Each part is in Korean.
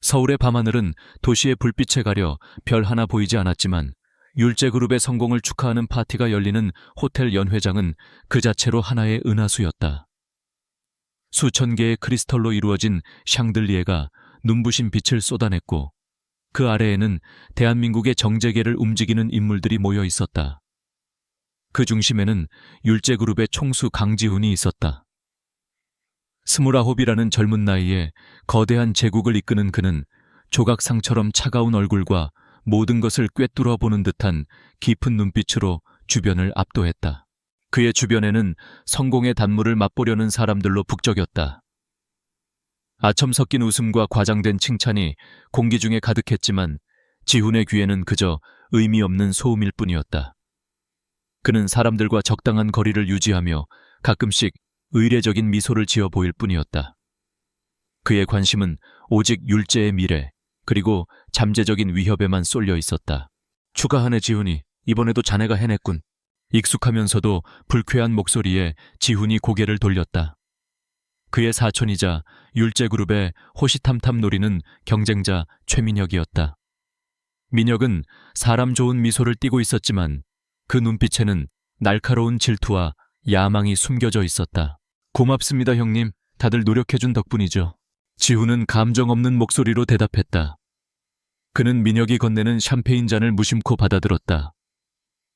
서울의 밤하늘은 도시의 불빛에 가려 별 하나 보이지 않았지만 율제그룹의 성공을 축하하는 파티가 열리는 호텔 연회장은 그 자체로 하나의 은하수였다. 수천 개의 크리스털로 이루어진 샹들리에가 눈부신 빛을 쏟아냈고 그 아래에는 대한민국의 정재계를 움직이는 인물들이 모여 있었다. 그 중심에는 율제그룹의 총수 강지훈이 있었다. 29이라는 젊은 나이에 거대한 제국을 이끄는 그는 조각상처럼 차가운 얼굴과 모든 것을 꿰뚫어 보는 듯한 깊은 눈빛으로 주변을 압도했다. 그의 주변에는 성공의 단물을 맛보려는 사람들로 북적였다. 아첨 섞인 웃음과 과장된 칭찬이 공기 중에 가득했지만 지훈의 귀에는 그저 의미 없는 소음일 뿐이었다. 그는 사람들과 적당한 거리를 유지하며 가끔씩 의례적인 미소를 지어 보일 뿐이었다. 그의 관심은 오직 율제의 미래, 그리고 잠재적인 위협에만 쏠려 있었다. 추가하네 지훈이, 이번에도 자네가 해냈군. 익숙하면서도 불쾌한 목소리에 지훈이 고개를 돌렸다. 그의 사촌이자 율제그룹의 호시탐탐 노리는 경쟁자 최민혁이었다. 민혁은 사람 좋은 미소를 띠고 있었지만 그 눈빛에는 날카로운 질투와 야망이 숨겨져 있었다. 고맙습니다 형님, 다들 노력해준 덕분이죠. 지훈은 감정 없는 목소리로 대답했다. 그는 민혁이 건네는 샴페인 잔을 무심코 받아들었다.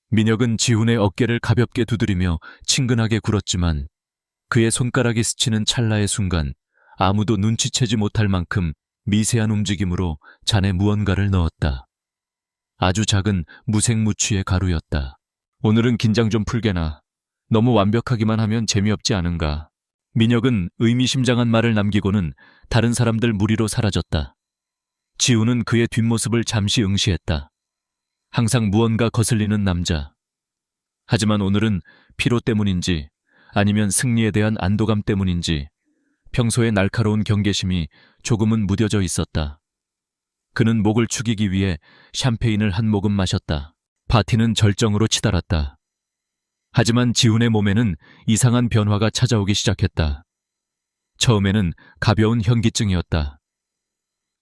민혁은 지훈의 어깨를 가볍게 두드리며 친근하게 굴었지만 그의 손가락이 스치는 찰나의 순간 아무도 눈치채지 못할 만큼 미세한 움직임으로 잔에 무언가를 넣었다. 아주 작은 무색무취의 가루였다. 오늘은 긴장 좀 풀게나. 너무 완벽하기만 하면 재미없지 않은가. 민혁은 의미심장한 말을 남기고는 다른 사람들 무리로 사라졌다. 지훈은 그의 뒷모습을 잠시 응시했다. 항상 무언가 거슬리는 남자. 하지만 오늘은 피로 때문인지 아니면 승리에 대한 안도감 때문인지 평소의 날카로운 경계심이 조금은 무뎌져 있었다. 그는 목을 축이기 위해 샴페인을 한 모금 마셨다. 파티는 절정으로 치달았다. 하지만 지훈의 몸에는 이상한 변화가 찾아오기 시작했다. 처음에는 가벼운 현기증이었다.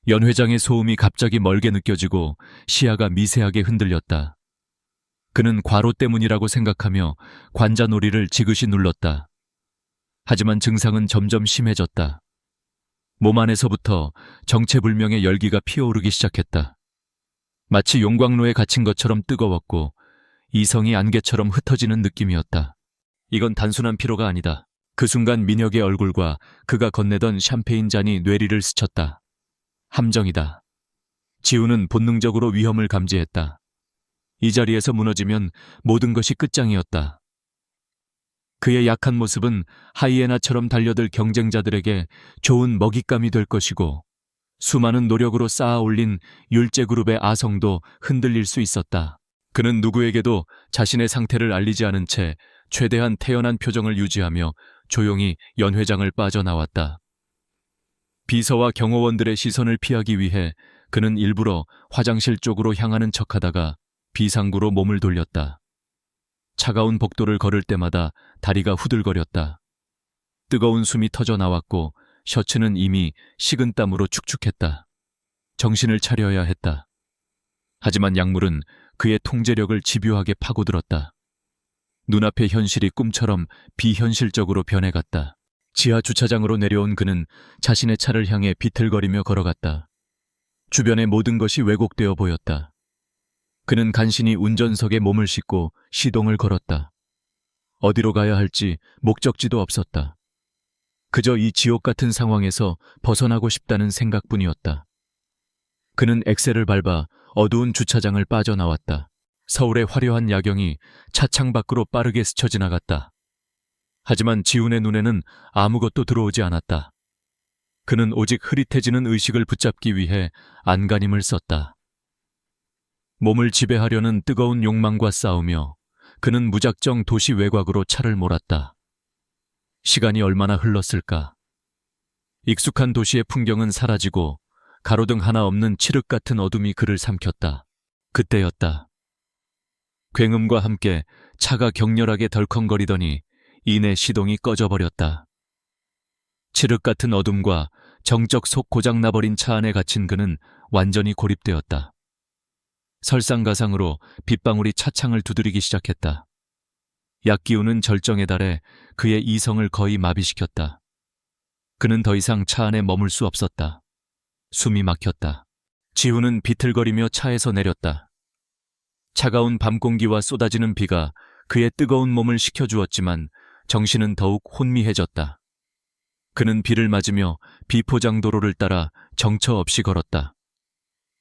연회장의 소음이 갑자기 멀게 느껴지고 시야가 미세하게 흔들렸다. 그는 과로 때문이라고 생각하며 관자놀이를 지그시 눌렀다. 하지만 증상은 점점 심해졌다. 몸 안에서부터 정체불명의 열기가 피어오르기 시작했다. 마치 용광로에 갇힌 것처럼 뜨거웠고 이성이 안개처럼 흩어지는 느낌이었다. 이건 단순한 피로가 아니다. 그 순간 민혁의 얼굴과 그가 건네던 샴페인 잔이 뇌리를 스쳤다. 함정이다. 지훈은 본능적으로 위험을 감지했다. 이 자리에서 무너지면 모든 것이 끝장이었다. 그의 약한 모습은 하이에나처럼 달려들 경쟁자들에게 좋은 먹잇감이 될 것이고 수많은 노력으로 쌓아 올린 율제그룹의 아성도 흔들릴 수 있었다. 그는 누구에게도 자신의 상태를 알리지 않은 채 최대한 태연한 표정을 유지하며 조용히 연회장을 빠져나왔다. 비서와 경호원들의 시선을 피하기 위해 그는 일부러 화장실 쪽으로 향하는 척하다가 비상구로 몸을 돌렸다. 차가운 복도를 걸을 때마다 다리가 후들거렸다. 뜨거운 숨이 터져 나왔고 셔츠는 이미 식은 땀으로 축축했다. 정신을 차려야 했다. 하지만 약물은 그의 통제력을 집요하게 파고들었다. 눈앞의 현실이 꿈처럼 비현실적으로 변해갔다. 지하 주차장으로 내려온 그는 자신의 차를 향해 비틀거리며 걸어갔다. 주변의 모든 것이 왜곡되어 보였다. 그는 간신히 운전석에 몸을 싣고 시동을 걸었다. 어디로 가야 할지 목적지도 없었다. 그저 이 지옥 같은 상황에서 벗어나고 싶다는 생각뿐이었다. 그는 엑셀을 밟아 어두운 주차장을 빠져나왔다. 서울의 화려한 야경이 차창 밖으로 빠르게 스쳐 지나갔다. 하지만 지훈의 눈에는 아무것도 들어오지 않았다. 그는 오직 흐릿해지는 의식을 붙잡기 위해 안간힘을 썼다. 몸을 지배하려는 뜨거운 욕망과 싸우며 그는 무작정 도시 외곽으로 차를 몰았다. 시간이 얼마나 흘렀을까? 익숙한 도시의 풍경은 사라지고 가로등 하나 없는 칠흑 같은 어둠이 그를 삼켰다. 그때였다. 굉음과 함께 차가 격렬하게 덜컹거리더니 이내 시동이 꺼져버렸다. 칠흑 같은 어둠과 정적 속 고장나버린 차 안에 갇힌 그는 완전히 고립되었다. 설상가상으로 빗방울이 차창을 두드리기 시작했다. 약기운은 절정에 달해 그의 이성을 거의 마비시켰다. 그는 더 이상 차 안에 머물 수 없었다. 숨이 막혔다. 지훈은 비틀거리며 차에서 내렸다. 차가운 밤 공기와 쏟아지는 비가 그의 뜨거운 몸을 식혀주었지만 정신은 더욱 혼미해졌다. 그는 비를 맞으며 비포장도로를 따라 정처 없이 걸었다.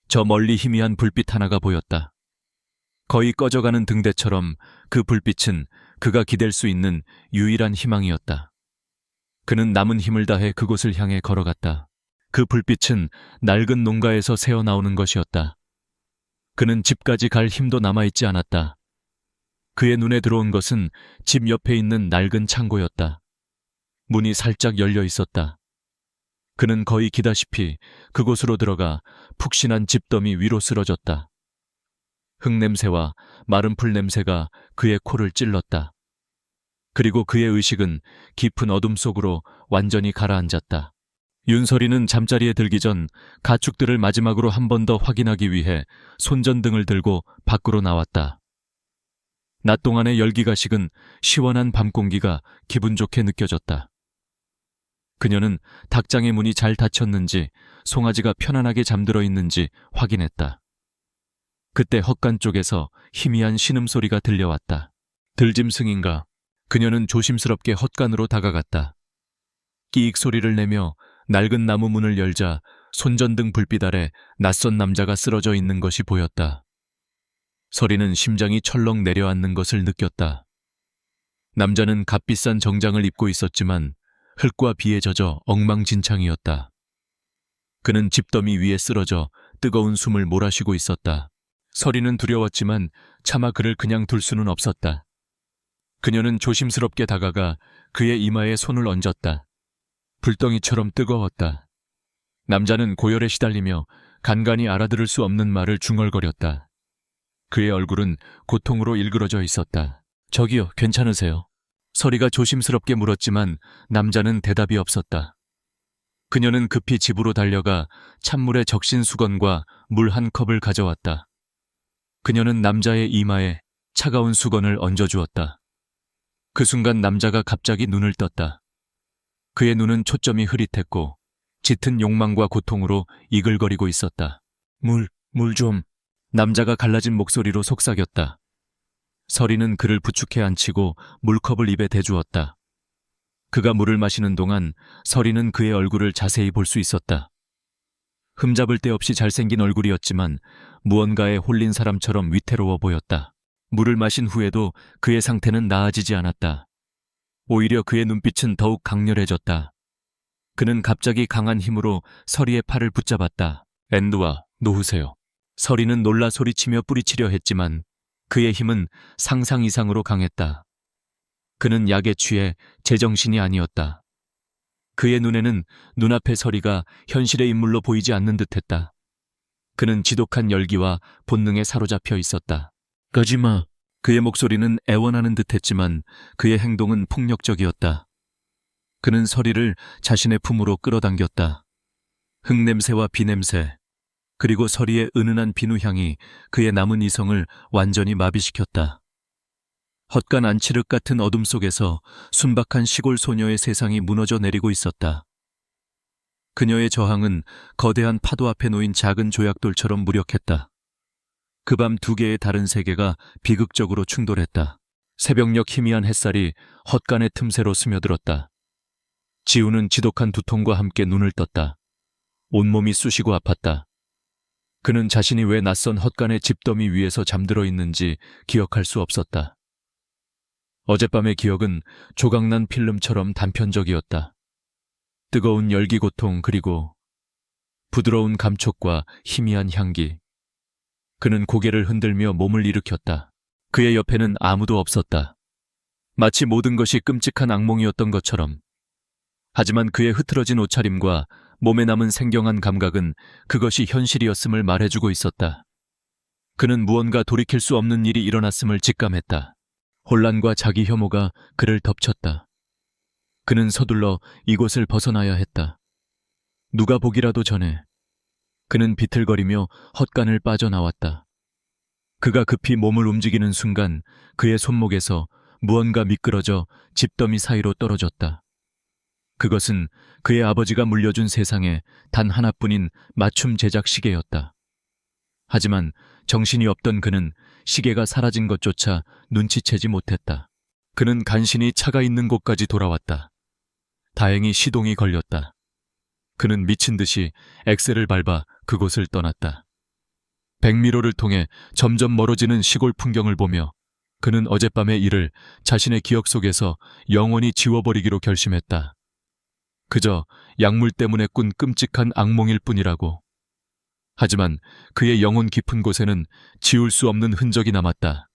저 멀리 희미한 불빛 하나가 보였다. 거의 꺼져가는 등대처럼 그 불빛은 그가 기댈 수 있는 유일한 희망이었다. 그는 남은 힘을 다해 그곳을 향해 걸어갔다. 그 불빛은 낡은 농가에서 새어나오는 것이었다. 그는 집까지 갈 힘도 남아있지 않았다. 그의 눈에 들어온 것은 집 옆에 있는 낡은 창고였다. 문이 살짝 열려 있었다. 그는 거의 기다시피 그곳으로 들어가 푹신한 집더미 위로 쓰러졌다. 흙냄새와 마른 풀 냄새가 그의 코를 찔렀다. 그리고 그의 의식은 깊은 어둠 속으로 완전히 가라앉았다. 윤설이는 잠자리에 들기 전 가축들을 마지막으로 한 번 더 확인하기 위해 손전등을 들고 밖으로 나왔다. 낮 동안의 열기가 식은 시원한 밤 공기가 기분 좋게 느껴졌다. 그녀는 닭장의 문이 잘 닫혔는지 송아지가 편안하게 잠들어 있는지 확인했다. 그때 헛간 쪽에서 희미한 신음소리가 들려왔다. 들짐승인가? 그녀는 조심스럽게 헛간으로 다가갔다. 끼익 소리를 내며 낡은 나무 문을 열자 손전등 불빛 아래 낯선 남자가 쓰러져 있는 것이 보였다. 설이는 심장이 철렁 내려앉는 것을 느꼈다. 남자는 값비싼 정장을 입고 있었지만 흙과 비에 젖어 엉망진창이었다. 그는 집더미 위에 쓰러져 뜨거운 숨을 몰아쉬고 있었다. 설이는 두려웠지만 차마 그를 그냥 둘 수는 없었다. 그녀는 조심스럽게 다가가 그의 이마에 손을 얹었다. 불덩이처럼 뜨거웠다. 남자는 고열에 시달리며 간간히 알아들을 수 없는 말을 중얼거렸다. 그의 얼굴은 고통으로 일그러져 있었다. 저기요, 괜찮으세요? 설이가 조심스럽게 물었지만 남자는 대답이 없었다. 그녀는 급히 집으로 달려가 찬물에 적신 수건과 물 한 컵을 가져왔다. 그녀는 남자의 이마에 차가운 수건을 얹어주었다. 그 순간 남자가 갑자기 눈을 떴다. 그의 눈은 초점이 흐릿했고 짙은 욕망과 고통으로 이글거리고 있었다. 물 좀. 남자가 갈라진 목소리로 속삭였다. 설이는 그를 부축해 앉히고 물컵을 입에 대주었다. 그가 물을 마시는 동안 설이는 그의 얼굴을 자세히 볼 수 있었다. 흠잡을 데 없이 잘생긴 얼굴이었지만 무언가에 홀린 사람처럼 위태로워 보였다. 물을 마신 후에도 그의 상태는 나아지지 않았다. 오히려 그의 눈빛은 더욱 강렬해졌다. 그는 갑자기 강한 힘으로 설이의 팔을 붙잡았다. 앤드와 놓으세요. 설이는 놀라 소리치며 뿌리치려 했지만 그의 힘은 상상 이상으로 강했다. 그는 약에 취해 제정신이 아니었다. 그의 눈에는 눈앞의 설이가 현실의 인물로 보이지 않는 듯했다. 그는 지독한 열기와 본능에 사로잡혀 있었다. 가지마. 그의 목소리는 애원하는 듯했지만 그의 행동은 폭력적이었다. 그는 설이를 자신의 품으로 끌어당겼다. 흙냄새와 비냄새, 그리고 설이의 은은한 비누향이 그의 남은 이성을 완전히 마비시켰다. 헛간 안치륵 같은 어둠 속에서 순박한 시골 소녀의 세상이 무너져 내리고 있었다. 그녀의 저항은 거대한 파도 앞에 놓인 작은 조약돌처럼 무력했다. 그 밤 두 개의 다른 세계가 비극적으로 충돌했다. 새벽녘 희미한 햇살이 헛간의 틈새로 스며들었다. 지우는 지독한 두통과 함께 눈을 떴다. 온몸이 쑤시고 아팠다. 그는 자신이 왜 낯선 헛간의 집더미 위에서 잠들어 있는지 기억할 수 없었다. 어젯밤의 기억은 조각난 필름처럼 단편적이었다. 뜨거운 열기 고통 그리고 부드러운 감촉과 희미한 향기. 그는 고개를 흔들며 몸을 일으켰다. 그의 옆에는 아무도 없었다. 마치 모든 것이 끔찍한 악몽이었던 것처럼. 하지만 그의 흐트러진 옷차림과 몸에 남은 생경한 감각은 그것이 현실이었음을 말해주고 있었다. 그는 무언가 돌이킬 수 없는 일이 일어났음을 직감했다. 혼란과 자기 혐오가 그를 덮쳤다. 그는 서둘러 이곳을 벗어나야 했다. 누가 보기라도 전에. 그는 비틀거리며 헛간을 빠져나왔다. 그가 급히 몸을 움직이는 순간 그의 손목에서 무언가 미끄러져 집더미 사이로 떨어졌다. 그것은 그의 아버지가 물려준 세상에 단 하나뿐인 맞춤 제작 시계였다. 하지만 정신이 없던 그는 시계가 사라진 것조차 눈치채지 못했다. 그는 간신히 차가 있는 곳까지 돌아왔다. 다행히 시동이 걸렸다. 그는 미친 듯이 엑셀을 밟아 그곳을 떠났다. 백미러를 통해 점점 멀어지는 시골 풍경을 보며 그는 어젯밤의 일을 자신의 기억 속에서 영원히 지워버리기로 결심했다. 그저 약물 때문에 꾼 끔찍한 악몽일 뿐이라고. 하지만 그의 영혼 깊은 곳에는 지울 수 없는 흔적이 남았다.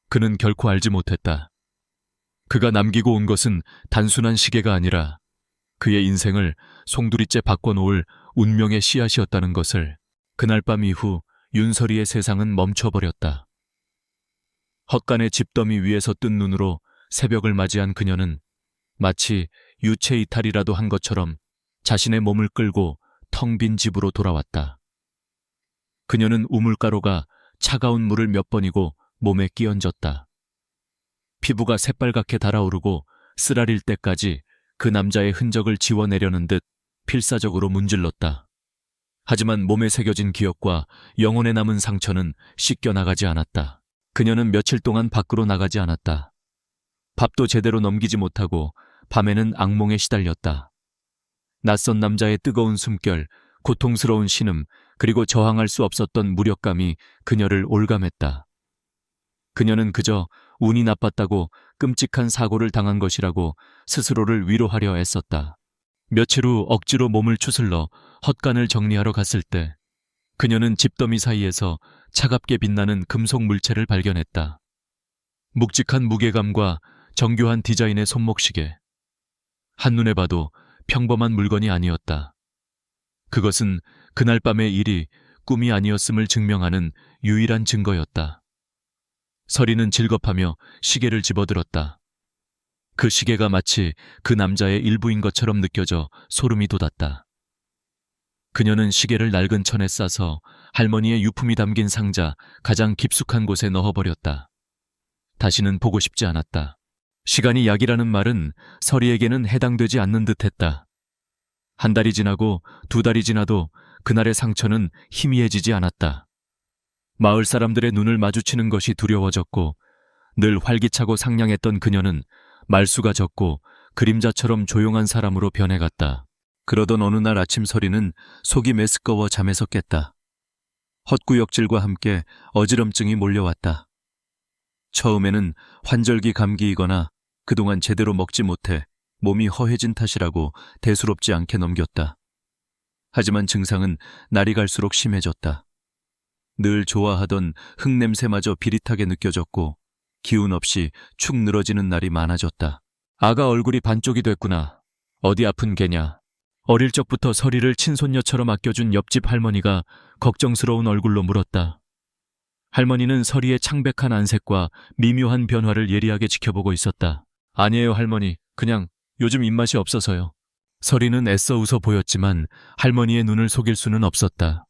그는 결코 알지 못했다. 그가 남기고 온 것은 단순한 시계가 아니라 그의 인생을 송두리째 바꿔놓을 운명의 씨앗이었다는 것을. 그날 밤 이후 윤설이의 세상은 멈춰버렸다. 헛간의 집더미 위에서 뜬 눈으로 새벽을 맞이한 그녀는 마치 유체 이탈이라도 한 것처럼 자신의 몸을 끌고 텅 빈 집으로 돌아왔다. 그녀는 우물가루가 차가운 물을 몇 번이고 몸에 끼얹었다. 피부가 새빨갛게 달아오르고 쓰라릴 때까지 그 남자의 흔적을 지워내려는 듯 필사적으로 문질렀다. 하지만 몸에 새겨진 기억과 영혼에 남은 상처는 씻겨나가지 않았다. 그녀는 며칠 동안 밖으로 나가지 않았다. 밥도 제대로 넘기지 못하고 밤에는 악몽에 시달렸다. 낯선 남자의 뜨거운 숨결, 고통스러운 신음, 그리고 저항할 수 없었던 무력감이 그녀를 올감했다. 그녀는 그저 운이 나빴다고 끔찍한 사고를 당한 것이라고 스스로를 위로하려 애썼다. 며칠 후 억지로 몸을 추슬러 헛간을 정리하러 갔을 때 그녀는 집더미 사이에서 차갑게 빛나는 금속 물체를 발견했다. 묵직한 무게감과 정교한 디자인의 손목시계. 한눈에 봐도 평범한 물건이 아니었다. 그것은 그날 밤의 일이 꿈이 아니었음을 증명하는 유일한 증거였다. 서리는 질겁하며 시계를 집어들었다. 그 시계가 마치 그 남자의 일부인 것처럼 느껴져 소름이 돋았다. 그녀는 시계를 낡은 천에 싸서 할머니의 유품이 담긴 상자 가장 깊숙한 곳에 넣어버렸다. 다시는 보고 싶지 않았다. 시간이 약이라는 말은 서리에게는 해당되지 않는 듯했다. 한 달이 지나고 두 달이 지나도 그날의 상처는 희미해지지 않았다. 마을 사람들의 눈을 마주치는 것이 두려워졌고 늘 활기차고 상냥했던 그녀는 말수가 적고 그림자처럼 조용한 사람으로 변해갔다. 그러던 어느 날 아침 서리는 속이 메스꺼워 잠에서 깼다. 헛구역질과 함께 어지럼증이 몰려왔다. 처음에는 환절기 감기이거나 그동안 제대로 먹지 못해 몸이 허해진 탓이라고 대수롭지 않게 넘겼다. 하지만 증상은 날이 갈수록 심해졌다. 늘 좋아하던 흙냄새마저 비릿하게 느껴졌고 기운 없이 축 늘어지는 날이 많아졌다. 아가 얼굴이 반쪽이 됐구나. 어디 아픈 게냐. 어릴 적부터 서리를 친손녀처럼 아껴준 옆집 할머니가 걱정스러운 얼굴로 물었다. 할머니는 서리의 창백한 안색과 미묘한 변화를 예리하게 지켜보고 있었다. 아니에요 할머니, 그냥 요즘 입맛이 없어서요. 서리는 애써 웃어 보였지만 할머니의 눈을 속일 수는 없었다.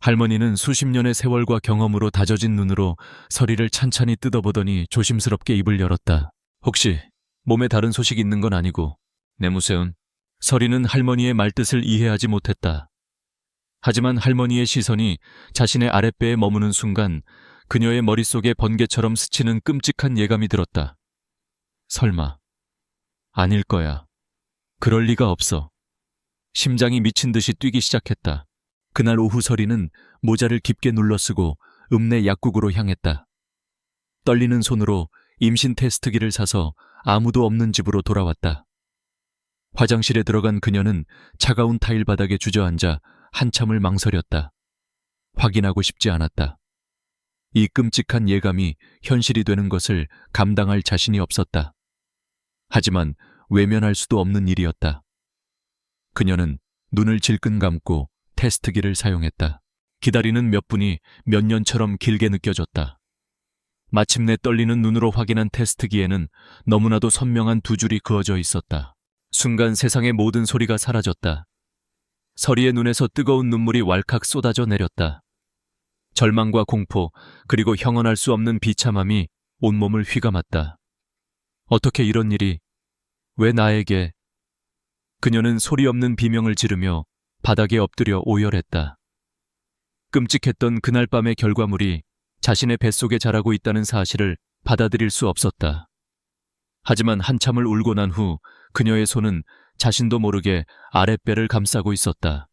할머니는 수십 년의 세월과 경험으로 다져진 눈으로 서리를 찬찬히 뜯어보더니 조심스럽게 입을 열었다. 혹시 몸에 다른 소식 있는 건 아니고? 내무새운. 서리는 할머니의 말뜻을 이해하지 못했다. 하지만 할머니의 시선이 자신의 아랫배에 머무는 순간 그녀의 머릿속에 번개처럼 스치는 끔찍한 예감이 들었다. 설마. 아닐 거야. 그럴 리가 없어. 심장이 미친 듯이 뛰기 시작했다. 그날 오후 서리는 모자를 깊게 눌러쓰고 읍내 약국으로 향했다. 떨리는 손으로 임신 테스트기를 사서 아무도 없는 집으로 돌아왔다. 화장실에 들어간 그녀는 차가운 타일 바닥에 주저앉아 한참을 망설였다. 확인하고 싶지 않았다. 이 끔찍한 예감이 현실이 되는 것을 감당할 자신이 없었다. 하지만 외면할 수도 없는 일이었다. 그녀는 눈을 질끈 감고 테스트기를 사용했다. 기다리는 몇 분이 몇 년처럼 길게 느껴졌다. 마침내 떨리는 눈으로 확인한 테스트기에는 너무나도 선명한 두 줄이 그어져 있었다. 순간 세상의 모든 소리가 사라졌다. 서리의 눈에서 뜨거운 눈물이 왈칵 쏟아져 내렸다. 절망과 공포, 그리고 형언할 수 없는 비참함이 온몸을 휘감았다. 어떻게 이런 일이, 왜 나에게? 그녀는 소리 없는 비명을 지르며 바닥에 엎드려 오열했다. 끔찍했던 그날 밤의 결과물이 자신의 뱃속에 자라고 있다는 사실을 받아들일 수 없었다. 하지만 한참을 울고 난 후 그녀의 손은 자신도 모르게 아랫배를 감싸고 있었다.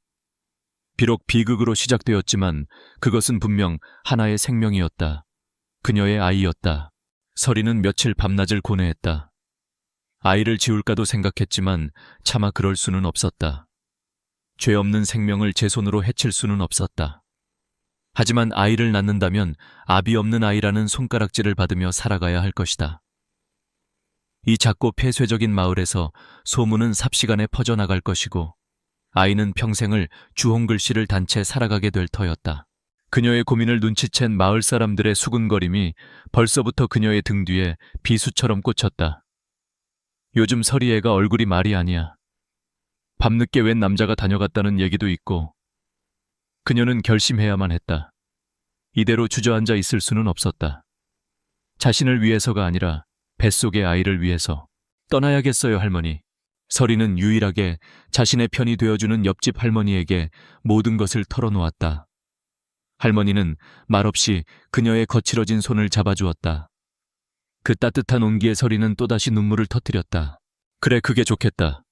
비록 비극으로 시작되었지만 그것은 분명 하나의 생명이었다. 그녀의 아이였다. 서리는 며칠 밤낮을 고뇌했다. 아이를 지울까도 생각했지만 차마 그럴 수는 없었다. 죄 없는 생명을 제 손으로 해칠 수는 없었다. 하지만 아이를 낳는다면 아비 없는 아이라는 손가락질을 받으며 살아가야 할 것이다. 이 작고 폐쇄적인 마을에서 소문은 삽시간에 퍼져나갈 것이고 아이는 평생을 주홍글씨를 단 채 살아가게 될 터였다. 그녀의 고민을 눈치챈 마을 사람들의 수군거림이 벌써부터 그녀의 등 뒤에 비수처럼 꽂혔다. 요즘 서리애가 얼굴이 말이 아니야. 밤늦게 웬 남자가 다녀갔다는 얘기도 있고. 그녀는 결심해야만 했다. 이대로 주저앉아 있을 수는 없었다. 자신을 위해서가 아니라 뱃속의 아이를 위해서. 떠나야겠어요, 할머니. 서리는 유일하게 자신의 편이 되어주는 옆집 할머니에게 모든 것을 털어놓았다. 할머니는 말없이 그녀의 거칠어진 손을 잡아주었다. 그 따뜻한 온기에 서리는 또다시 눈물을 터뜨렸다. 그래, 그게 좋겠다.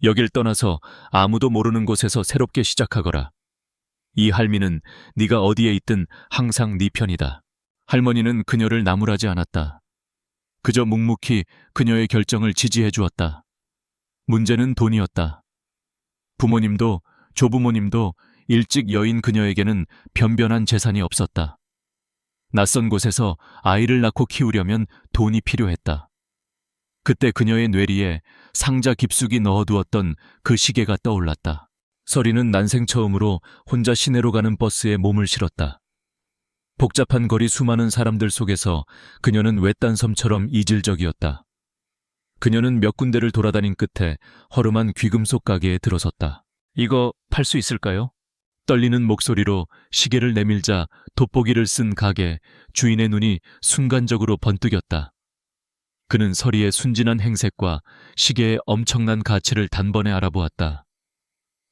여길 떠나서 아무도 모르는 곳에서 새롭게 시작하거라. 이 할미는 네가 어디에 있든 항상 네 편이다. 할머니는 그녀를 나무라지 않았다. 그저 묵묵히 그녀의 결정을 지지해 주었다. 문제는 돈이었다. 부모님도 조부모님도 일찍 여인 그녀에게는 변변한 재산이 없었다. 낯선 곳에서 아이를 낳고 키우려면 돈이 필요했다. 그때 그녀의 뇌리에 상자 깊숙이 넣어두었던 그 시계가 떠올랐다. 서리는 난생 처음으로 혼자 시내로 가는 버스에 몸을 실었다. 복잡한 거리 수많은 사람들 속에서 그녀는 외딴 섬처럼 이질적이었다. 그녀는 몇 군데를 돌아다닌 끝에 허름한 귀금속 가게에 들어섰다. 이거 팔 수 있을까요? 떨리는 목소리로 시계를 내밀자 돋보기를 쓴 가게 주인의 눈이 순간적으로 번뜩였다. 그는 서리의 순진한 행색과 시계의 엄청난 가치를 단번에 알아보았다.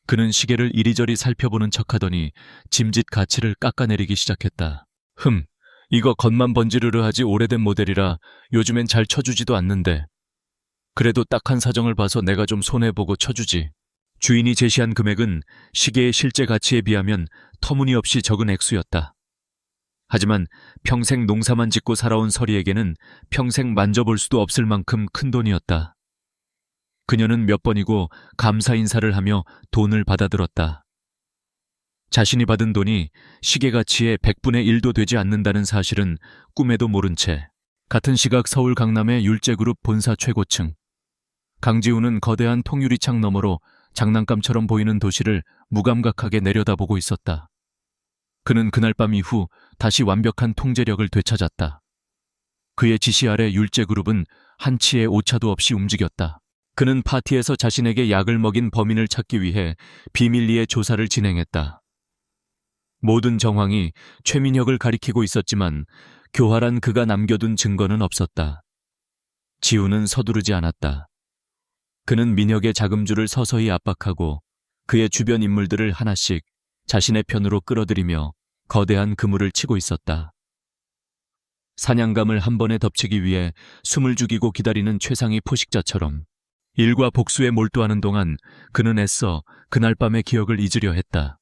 그는 시계를 이리저리 살펴보는 척하더니 짐짓 가치를 깎아내리기 시작했다. 이거 겉만 번지르르하지 오래된 모델이라 요즘엔 잘 쳐주지도 않는데. 그래도 딱한 사정을 봐서 내가 좀 손해보고 쳐주지. 주인이 제시한 금액은 시계의 실제 가치에 비하면 터무니없이 적은 액수였다. 하지만 평생 농사만 짓고 살아온 서리에게는 평생 만져볼 수도 없을 만큼 큰 돈이었다. 그녀는 몇 번이고 감사 인사를 하며 돈을 받아들었다. 자신이 받은 돈이 시계 가치의 100분의 1도 되지 않는다는 사실은 꿈에도 모른 채 같은 시각 서울 강남의 율제그룹 본사 최고층. 강지우는 거대한 통유리창 너머로 장난감처럼 보이는 도시를 무감각하게 내려다보고 있었다. 그는 그날 밤 이후 다시 완벽한 통제력을 되찾았다. 그의 지시 아래 율제그룹은 한치의 오차도 없이 움직였다. 그는 파티에서 자신에게 약을 먹인 범인을 찾기 위해 비밀리에 조사를 진행했다. 모든 정황이 최민혁을 가리키고 있었지만 교활한 그가 남겨둔 증거는 없었다. 지우는 서두르지 않았다. 그는 민혁의 자금줄을 서서히 압박하고 그의 주변 인물들을 하나씩 자신의 편으로 끌어들이며 거대한 그물을 치고 있었다. 사냥감을 한 번에 덮치기 위해 숨을 죽이고 기다리는 최상위 포식자처럼 일과 복수에 몰두하는 동안 그는 애써 그날 밤의 기억을 잊으려 했다.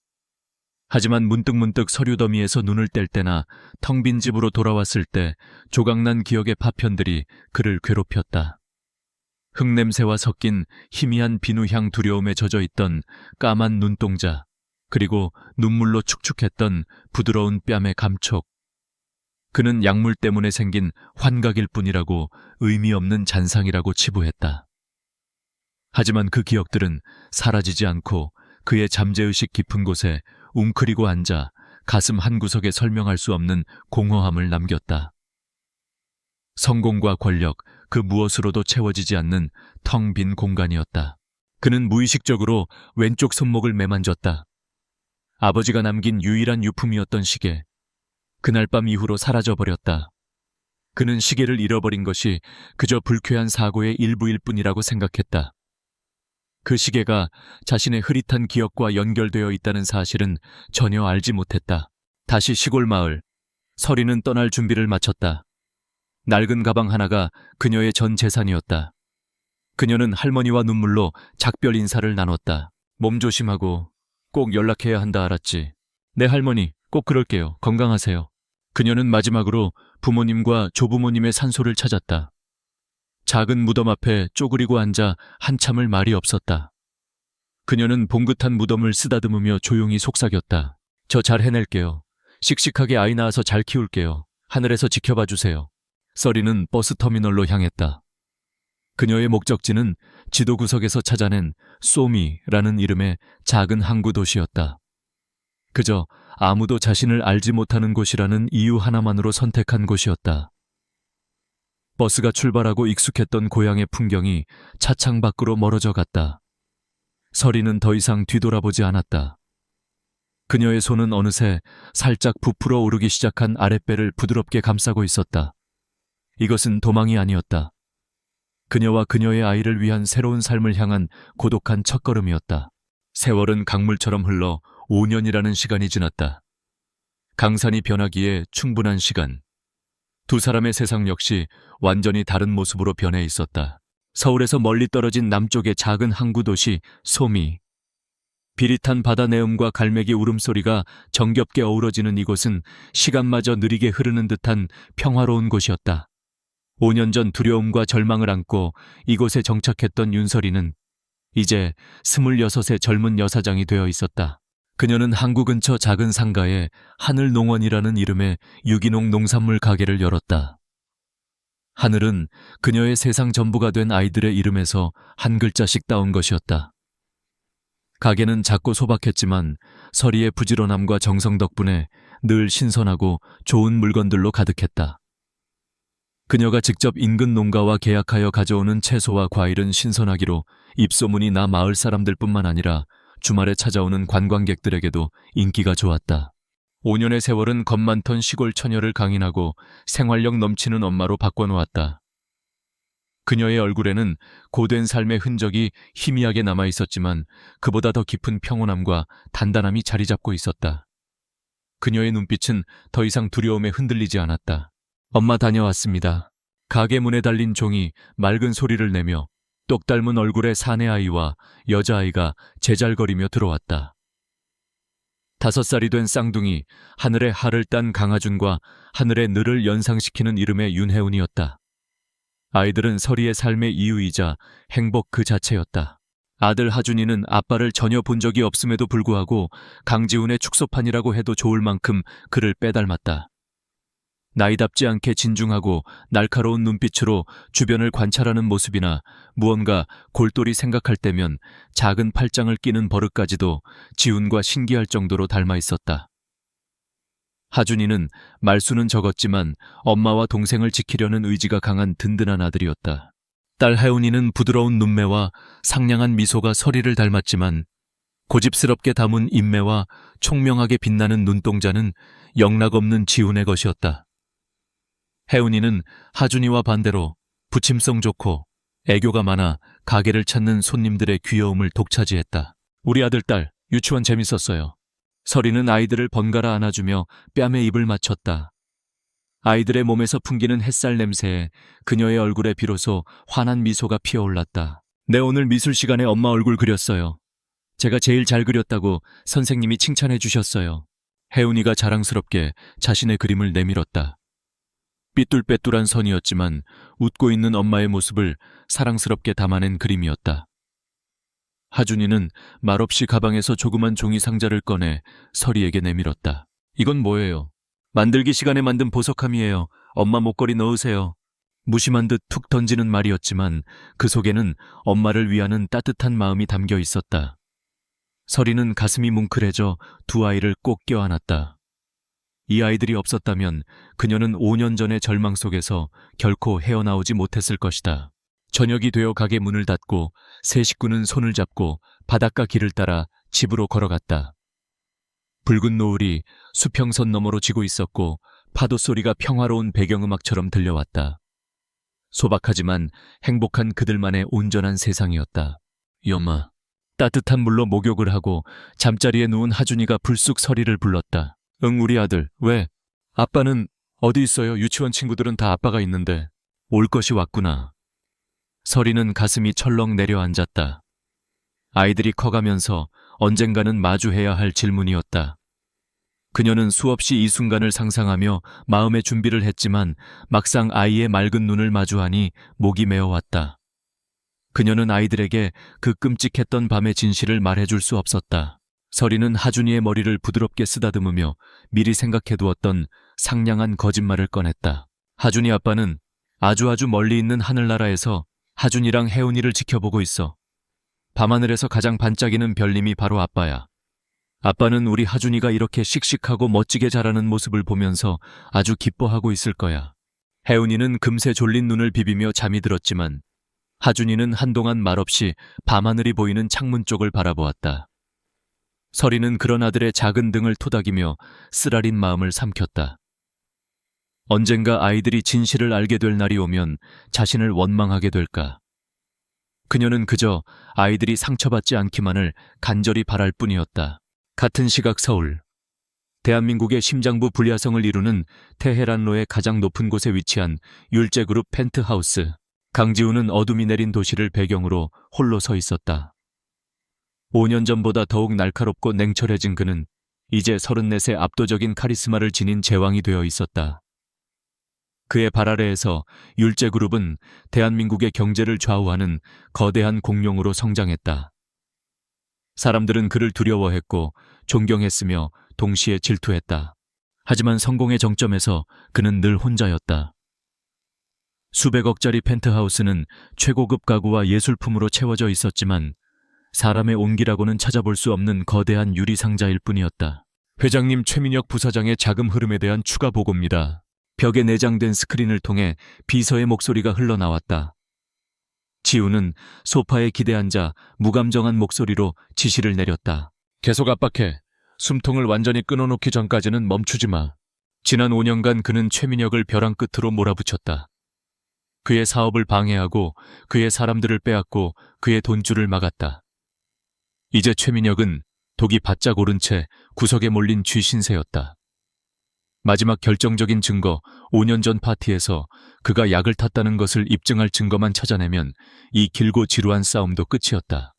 하지만 문득문득 서류 더미에서 눈을 뗄 때나 텅 빈 집으로 돌아왔을 때 조각난 기억의 파편들이 그를 괴롭혔다. 흙냄새와 섞인 희미한 비누향 두려움에 젖어있던 까만 눈동자, 그리고 눈물로 축축했던 부드러운 뺨의 감촉. 그는 약물 때문에 생긴 환각일 뿐이라고 의미 없는 잔상이라고 치부했다. 하지만 그 기억들은 사라지지 않고 그의 잠재의식 깊은 곳에 웅크리고 앉아 가슴 한구석에 설명할 수 없는 공허함을 남겼다. 성공과 권력, 그 무엇으로도 채워지지 않는 텅 빈 공간이었다. 그는 무의식적으로 왼쪽 손목을 매만졌다. 아버지가 남긴 유일한 유품이었던 시계. 그날 밤 이후로 사라져버렸다. 그는 시계를 잃어버린 것이 그저 불쾌한 사고의 일부일 뿐이라고 생각했다. 그 시계가 자신의 흐릿한 기억과 연결되어 있다는 사실은 전혀 알지 못했다. 다시 시골 마을. 서리는 떠날 준비를 마쳤다. 낡은 가방 하나가 그녀의 전 재산이었다. 그녀는 할머니와 눈물로 작별 인사를 나눴다. 몸 조심하고 꼭 연락해야 한다, 알았지? 네, 할머니, 꼭 그럴게요. 건강하세요. 그녀는 마지막으로 부모님과 조부모님의 산소를 찾았다. 작은 무덤 앞에 쪼그리고 앉아 한참을 말이 없었다. 그녀는 봉긋한 무덤을 쓰다듬으며 조용히 속삭였다. 저 잘 해낼게요. 씩씩하게 아이 낳아서 잘 키울게요. 하늘에서 지켜봐 주세요. 서리는 버스터미널로 향했다. 그녀의 목적지는 지도 구석에서 찾아낸 소미라는 이름의 작은 항구 도시였다. 그저 아무도 자신을 알지 못하는 곳이라는 이유 하나만으로 선택한 곳이었다. 버스가 출발하고 익숙했던 고향의 풍경이 차창 밖으로 멀어져 갔다. 서리는 더 이상 뒤돌아보지 않았다. 그녀의 손은 어느새 살짝 부풀어 오르기 시작한 아랫배를 부드럽게 감싸고 있었다. 이것은 도망이 아니었다. 그녀와 그녀의 아이를 위한 새로운 삶을 향한 고독한 첫걸음이었다. 세월은 강물처럼 흘러 5년이라는 시간이 지났다. 강산이 변하기에 충분한 시간. 두 사람의 세상 역시 완전히 다른 모습으로 변해 있었다. 서울에서 멀리 떨어진 남쪽의 작은 항구 도시 소미. 비릿한 바다 내음과 갈매기 울음소리가 정겹게 어우러지는 이곳은 시간마저 느리게 흐르는 듯한 평화로운 곳이었다. 5년 전 두려움과 절망을 안고 이곳에 정착했던 윤설이는 이제 26의 젊은 여사장이 되어 있었다. 그녀는 항구 근처 작은 상가에 하늘농원이라는 이름의 유기농 농산물 가게를 열었다. 하늘은 그녀의 세상 전부가 된 아이들의 이름에서 한 글자씩 따온 것이었다. 가게는 작고 소박했지만 서리의 부지런함과 정성 덕분에 늘 신선하고 좋은 물건들로 가득했다. 그녀가 직접 인근 농가와 계약하여 가져오는 채소와 과일은 신선하기로 입소문이 나 마을 사람들뿐만 아니라 주말에 찾아오는 관광객들에게도 인기가 좋았다. 5년의 세월은 겁 많던 시골 처녀를 강인하고 생활력 넘치는 엄마로 바꿔놓았다. 그녀의 얼굴에는 고된 삶의 흔적이 희미하게 남아 있었지만 그보다 더 깊은 평온함과 단단함이 자리 잡고 있었다. 그녀의 눈빛은 더 이상 두려움에 흔들리지 않았다. 엄마 다녀왔습니다. 가게 문에 달린 종이 맑은 소리를 내며 똑 닮은 얼굴의 사내아이와 여자아이가 제잘거리며 들어왔다. 5살이 된 쌍둥이, 하늘에 하를 딴 강하준과 하늘의 늘을 연상시키는 이름의 윤혜운이었다. 아이들은 서리의 삶의 이유이자 행복 그 자체였다. 아들 하준이는 아빠를 전혀 본 적이 없음에도 불구하고 강지훈의 축소판이라고 해도 좋을 만큼 그를 빼닮았다. 나이답지 않게 진중하고 날카로운 눈빛으로 주변을 관찰하는 모습이나 무언가 골똘히 생각할 때면 작은 팔짱을 끼는 버릇까지도 지훈과 신기할 정도로 닮아 있었다. 하준이는 말수는 적었지만 엄마와 동생을 지키려는 의지가 강한 든든한 아들이었다. 딸 혜운이는 부드러운 눈매와 상냥한 미소가 서리를 닮았지만 고집스럽게 담은 인매와 총명하게 빛나는 눈동자는 영락없는 지훈의 것이었다. 혜운이는 하준이와 반대로 부침성 좋고 애교가 많아 가게를 찾는 손님들의 귀여움을 독차지했다. 우리 아들, 딸, 유치원 재밌었어요. 서리는 아이들을 번갈아 안아주며 뺨에 입을 맞췄다. 아이들의 몸에서 풍기는 햇살 냄새에 그녀의 얼굴에 비로소 환한 미소가 피어올랐다. 네, 오늘 미술 시간에 엄마 얼굴 그렸어요. 제가 제일 잘 그렸다고 선생님이 칭찬해 주셨어요. 혜운이가 자랑스럽게 자신의 그림을 내밀었다. 삐뚤빼뚤한 선이었지만 웃고 있는 엄마의 모습을 사랑스럽게 담아낸 그림이었다. 하준이는 말없이 가방에서 조그만 종이 상자를 꺼내 서리에게 내밀었다. 이건 뭐예요? 만들기 시간에 만든 보석함이에요. 엄마 목걸이 넣으세요. 무심한 듯 툭 던지는 말이었지만 그 속에는 엄마를 위하는 따뜻한 마음이 담겨 있었다. 서리는 가슴이 뭉클해져 두 아이를 꼭 껴안았다. 이 아이들이 없었다면 그녀는 5년 전의 절망 속에서 결코 헤어나오지 못했을 것이다. 저녁이 되어 가게 문을 닫고 세 식구는 손을 잡고 바닷가 길을 따라 집으로 걸어갔다. 붉은 노을이 수평선 너머로 지고 있었고 파도 소리가 평화로운 배경음악처럼 들려왔다. 소박하지만 행복한 그들만의 온전한 세상이었다. 여마. 따뜻한 물로 목욕을 하고 잠자리에 누운 하준이가 불쑥 서리를 불렀다. 응, 우리 아들. 왜? 아빠는 어디 있어요? 유치원 친구들은 다 아빠가 있는데. 올 것이 왔구나. 서리는 가슴이 철렁 내려앉았다. 아이들이 커가면서 언젠가는 마주해야 할 질문이었다. 그녀는 수없이 이 순간을 상상하며 마음의 준비를 했지만 막상 아이의 맑은 눈을 마주하니 목이 메어왔다. 그녀는 아이들에게 그 끔찍했던 밤의 진실을 말해줄 수 없었다. 서리는 하준이의 머리를 부드럽게 쓰다듬으며 미리 생각해두었던 상냥한 거짓말을 꺼냈다. 하준이 아빠는 아주 멀리 있는 하늘나라에서 하준이랑 혜운이를 지켜보고 있어. 밤하늘에서 가장 반짝이는 별님이 바로 아빠야. 아빠는 우리 하준이가 이렇게 씩씩하고 멋지게 자라는 모습을 보면서 아주 기뻐하고 있을 거야. 혜운이는 금세 졸린 눈을 비비며 잠이 들었지만 하준이는 한동안 말없이 밤하늘이 보이는 창문 쪽을 바라보았다. 서리는 그런 아들의 작은 등을 토닥이며 쓰라린 마음을 삼켰다. 언젠가 아이들이 진실을 알게 될 날이 오면 자신을 원망하게 될까. 그녀는 그저 아이들이 상처받지 않기만을 간절히 바랄 뿐이었다. 같은 시각 서울. 대한민국의 심장부 불야성을 이루는 테헤란로의 가장 높은 곳에 위치한 율제그룹 펜트하우스. 강지우는 어둠이 내린 도시를 배경으로 홀로 서 있었다. 5년 전보다 더욱 날카롭고 냉철해진 그는 이제 34의 압도적인 카리스마를 지닌 제왕이 되어 있었다. 그의 발 아래에서 율제그룹은 대한민국의 경제를 좌우하는 거대한 공룡으로 성장했다. 사람들은 그를 두려워했고 존경했으며 동시에 질투했다. 하지만 성공의 정점에서 그는 늘 혼자였다. 수백억짜리 펜트하우스는 최고급 가구와 예술품으로 채워져 있었지만 사람의 온기라고는 찾아볼 수 없는 거대한 유리상자일 뿐이었다. 회장님 최민혁 부사장의 자금 흐름에 대한 추가 보고입니다. 벽에 내장된 스크린을 통해 비서의 목소리가 흘러나왔다. 지우는 소파에 기대앉아 무감정한 목소리로 지시를 내렸다. 계속 압박해. 숨통을 완전히 끊어놓기 전까지는 멈추지 마. 지난 5년간 그는 최민혁을 벼랑 끝으로 몰아붙였다. 그의 사업을 방해하고 그의 사람들을 빼앗고 그의 돈줄을 막았다. 이제 최민혁은 독이 바짝 오른 채 구석에 몰린 쥐신세였다. 마지막 결정적인 증거, 5년 전 파티에서 그가 약을 탔다는 것을 입증할 증거만 찾아내면 이 길고 지루한 싸움도 끝이었다.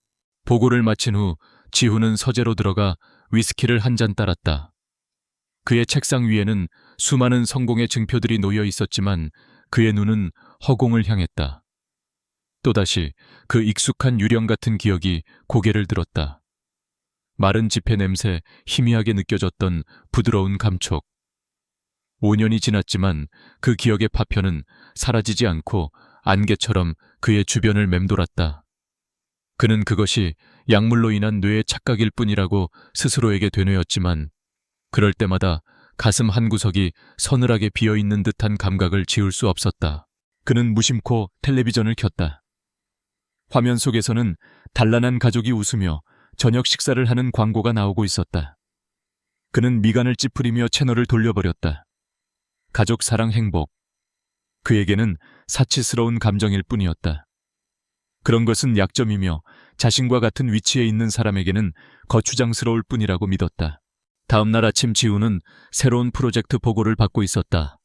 보고를 마친 후 지후는 서재로 들어가 위스키를 한 잔 따랐다. 그의 책상 위에는 수많은 성공의 증표들이 놓여 있었지만 그의 눈은 허공을 향했다. 또다시 그 익숙한 유령 같은 기억이 고개를 들었다. 마른 지폐 냄새, 희미하게 느껴졌던 부드러운 감촉. 5년이 지났지만 그 기억의 파편은 사라지지 않고 안개처럼 그의 주변을 맴돌았다. 그는 그것이 약물로 인한 뇌의 착각일 뿐이라고 스스로에게 되뇌었지만 그럴 때마다 가슴 한구석이 서늘하게 비어있는 듯한 감각을 지울 수 없었다. 그는 무심코 텔레비전을 켰다. 화면 속에서는 단란한 가족이 웃으며 저녁 식사를 하는 광고가 나오고 있었다. 그는 미간을 찌푸리며 채널을 돌려버렸다. 가족 사랑 행복. 그에게는 사치스러운 감정일 뿐이었다. 그런 것은 약점이며 자신과 같은 위치에 있는 사람에게는 거추장스러울 뿐이라고 믿었다. 다음 날 아침 지우는 새로운 프로젝트 보고를 받고 있었다.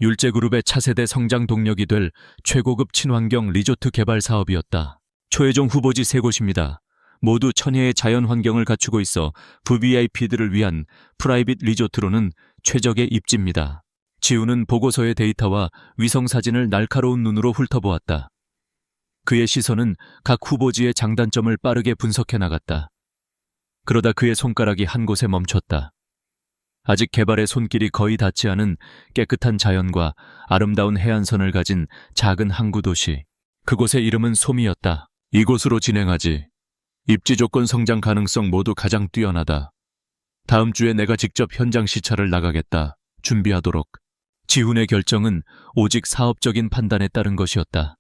율제그룹의 차세대 성장 동력이 될 최고급 친환경 리조트 개발 사업이었다. 최종 후보지 3곳입니다. 모두 천혜의 자연 환경을 갖추고 있어 VVIP들을 위한 프라이빗 리조트로는 최적의 입지입니다. 지우는 보고서의 데이터와 위성사진을 날카로운 눈으로 훑어보았다. 그의 시선은 각 후보지의 장단점을 빠르게 분석해 나갔다. 그러다 그의 손가락이 한 곳에 멈췄다. 아직 개발의 손길이 거의 닿지 않은 깨끗한 자연과 아름다운 해안선을 가진 작은 항구 도시. 그곳의 이름은 솜이었다. 이곳으로 진행하지. 입지 조건 성장 가능성 모두 가장 뛰어나다. 다음 주에 내가 직접 현장 시찰을 나가겠다. 준비하도록. 지훈의 결정은 오직 사업적인 판단에 따른 것이었다.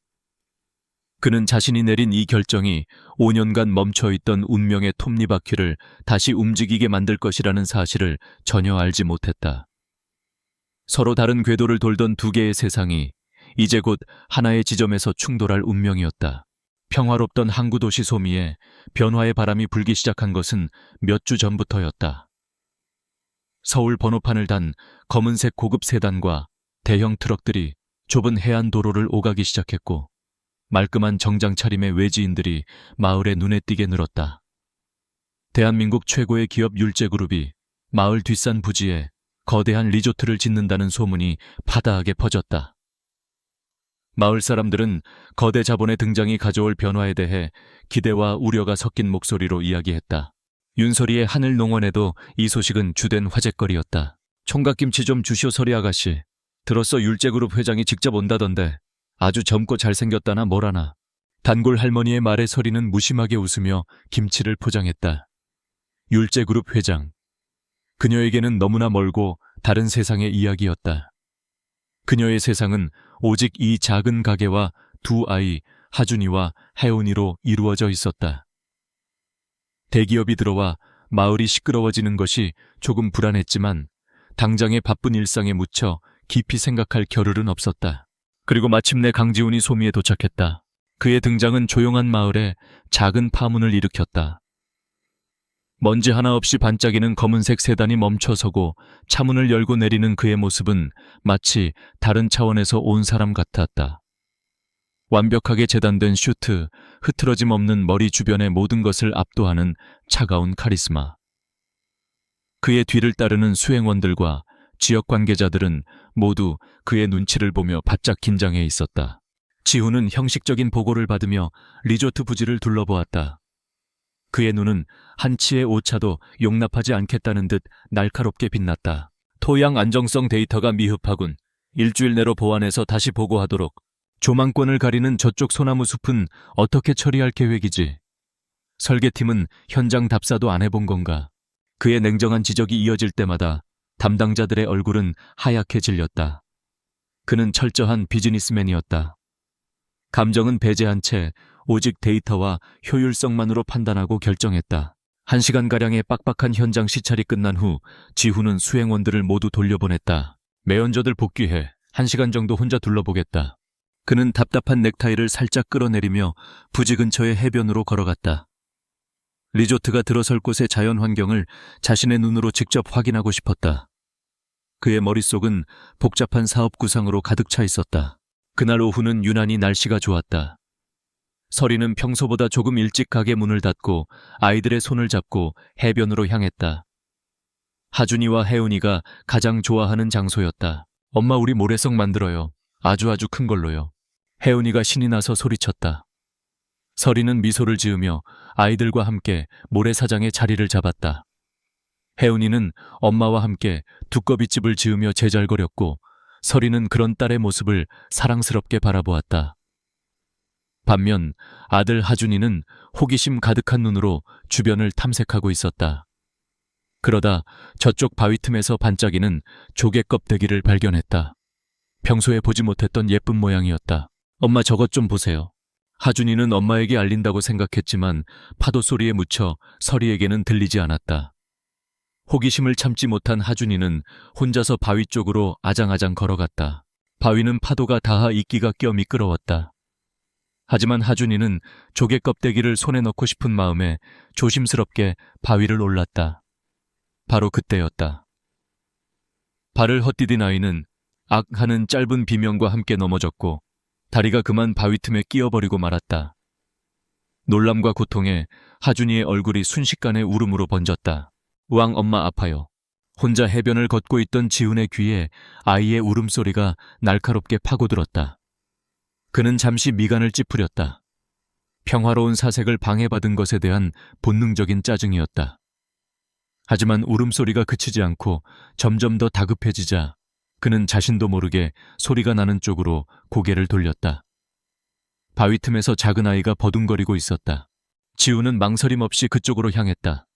그는 자신이 내린 이 결정이 5년간 멈춰있던 운명의 톱니바퀴를 다시 움직이게 만들 것이라는 사실을 전혀 알지 못했다. 서로 다른 궤도를 돌던 두 개의 세상이 이제 곧 하나의 지점에서 충돌할 운명이었다. 평화롭던 항구 도시 소미에 변화의 바람이 불기 시작한 것은 몇 주 전부터였다. 서울 번호판을 단 검은색 고급 세단과 대형 트럭들이 좁은 해안 도로를 오가기 시작했고 말끔한 정장 차림의 외지인들이 마을에 눈에 띄게 늘었다. 대한민국 최고의 기업 율제그룹이 마을 뒷산 부지에 거대한 리조트를 짓는다는 소문이 파다하게 퍼졌다. 마을 사람들은 거대 자본의 등장이 가져올 변화에 대해 기대와 우려가 섞인 목소리로 이야기했다. 윤설이의 하늘농원에도 이 소식은 주된 화제거리였다. 총각김치 좀 주시오 서리 아가씨. 들었어 율제그룹 회장이 직접 온다던데. 아주 젊고 잘생겼다나 뭐라나. 단골 할머니의 말에 서리는 무심하게 웃으며 김치를 포장했다. 율제그룹 회장. 그녀에게는 너무나 멀고 다른 세상의 이야기였다. 그녀의 세상은 오직 이 작은 가게와 두 아이 하준이와 혜운이로 이루어져 있었다. 대기업이 들어와 마을이 시끄러워지는 것이 조금 불안했지만 당장의 바쁜 일상에 묻혀 깊이 생각할 겨를은 없었다. 그리고 마침내 강지훈이 소미에 도착했다. 그의 등장은 조용한 마을에 작은 파문을 일으켰다. 먼지 하나 없이 반짝이는 검은색 세단이 멈춰서고 차문을 열고 내리는 그의 모습은 마치 다른 차원에서 온 사람 같았다. 완벽하게 재단된 슈트, 흐트러짐 없는 머리 주변의 모든 것을 압도하는 차가운 카리스마. 그의 뒤를 따르는 수행원들과 지역 관계자들은 모두 그의 눈치를 보며 바짝 긴장해 있었다. 지훈은 형식적인 보고를 받으며 리조트 부지를 둘러보았다. 그의 눈은 한치의 오차도 용납하지 않겠다는 듯 날카롭게 빛났다. 토양 안정성 데이터가 미흡하군. 일주일 내로 보완해서 다시 보고하도록. 조망권을 가리는 저쪽 소나무 숲은 어떻게 처리할 계획이지? 설계팀은 현장 답사도 안 해본 건가? 그의 냉정한 지적이 이어질 때마다 담당자들의 얼굴은 하얗게 질렸다. 그는 철저한 비즈니스맨이었다. 감정은 배제한 채 오직 데이터와 효율성만으로 판단하고 결정했다. 1시간가량의 빡빡한 현장 시찰이 끝난 후 지훈은 수행원들을 모두 돌려보냈다. 매연저들 복귀해. 1시간 정도 혼자 둘러보겠다. 그는 답답한 넥타이를 살짝 끌어내리며 부지 근처의 해변으로 걸어갔다. 리조트가 들어설 곳의 자연 환경을 자신의 눈으로 직접 확인하고 싶었다. 그의 머릿속은 복잡한 사업 구상으로 가득 차 있었다. 그날 오후는 유난히 날씨가 좋았다. 서리는 평소보다 조금 일찍 가게 문을 닫고 아이들의 손을 잡고 해변으로 향했다. 하준이와 혜운이가 가장 좋아하는 장소였다. 엄마 우리 모래성 만들어요. 아주 큰 걸로요. 혜운이가 신이 나서 소리쳤다. 서리는 미소를 지으며 아이들과 함께 모래사장에 자리를 잡았다. 혜운이는 엄마와 함께 두꺼비집을 지으며 제잘거렸고 서리는 그런 딸의 모습을 사랑스럽게 바라보았다. 반면 아들 하준이는 호기심 가득한 눈으로 주변을 탐색하고 있었다. 그러다 저쪽 바위 틈에서 반짝이는 조개 껍데기를 발견했다. 평소에 보지 못했던 예쁜 모양이었다. 엄마 저것 좀 보세요. 하준이는 엄마에게 알린다고 생각했지만 파도 소리에 묻혀 서리에게는 들리지 않았다. 호기심을 참지 못한 하준이는 혼자서 바위 쪽으로 아장아장 걸어갔다. 바위는 파도가 닿아 이끼가 껴 미끄러웠다. 하지만 하준이는 조개 껍데기를 손에 넣고 싶은 마음에 조심스럽게 바위를 올랐다. 바로 그때였다. 발을 헛디딘 아이는 악 하는 짧은 비명과 함께 넘어졌고 다리가 그만 바위 틈에 끼어버리고 말았다. 놀람과 고통에 하준이의 얼굴이 순식간에 울음으로 번졌다. 우왕 엄마 아파요. 혼자 해변을 걷고 있던 지훈의 귀에 아이의 울음소리가 날카롭게 파고들었다. 그는 잠시 미간을 찌푸렸다. 평화로운 사색을 방해받은 것에 대한 본능적인 짜증이었다. 하지만 울음소리가 그치지 않고 점점 더 다급해지자 그는 자신도 모르게 소리가 나는 쪽으로 고개를 돌렸다. 바위 틈에서 작은 아이가 버둥거리고 있었다. 지우는 망설임 없이 그쪽으로 향했다.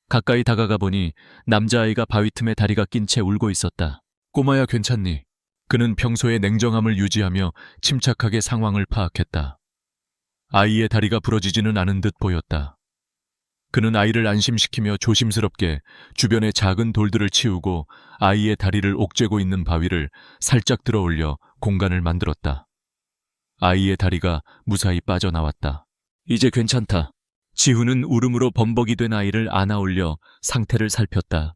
가까이 다가가 보니 남자아이가 바위 틈에 다리가 낀 채 울고 있었다. 꼬마야 괜찮니? 그는 평소의 냉정함을 유지하며 침착하게 상황을 파악했다. 아이의 다리가 부러지지는 않은 듯 보였다. 그는 아이를 안심시키며 조심스럽게 주변의 작은 돌들을 치우고 아이의 다리를 옥죄고 있는 바위를 살짝 들어 올려 공간을 만들었다. 아이의 다리가 무사히 빠져나왔다. 이제 괜찮다. 지훈은 울음으로 범벅이 된 아이를 안아 올려 상태를 살폈다.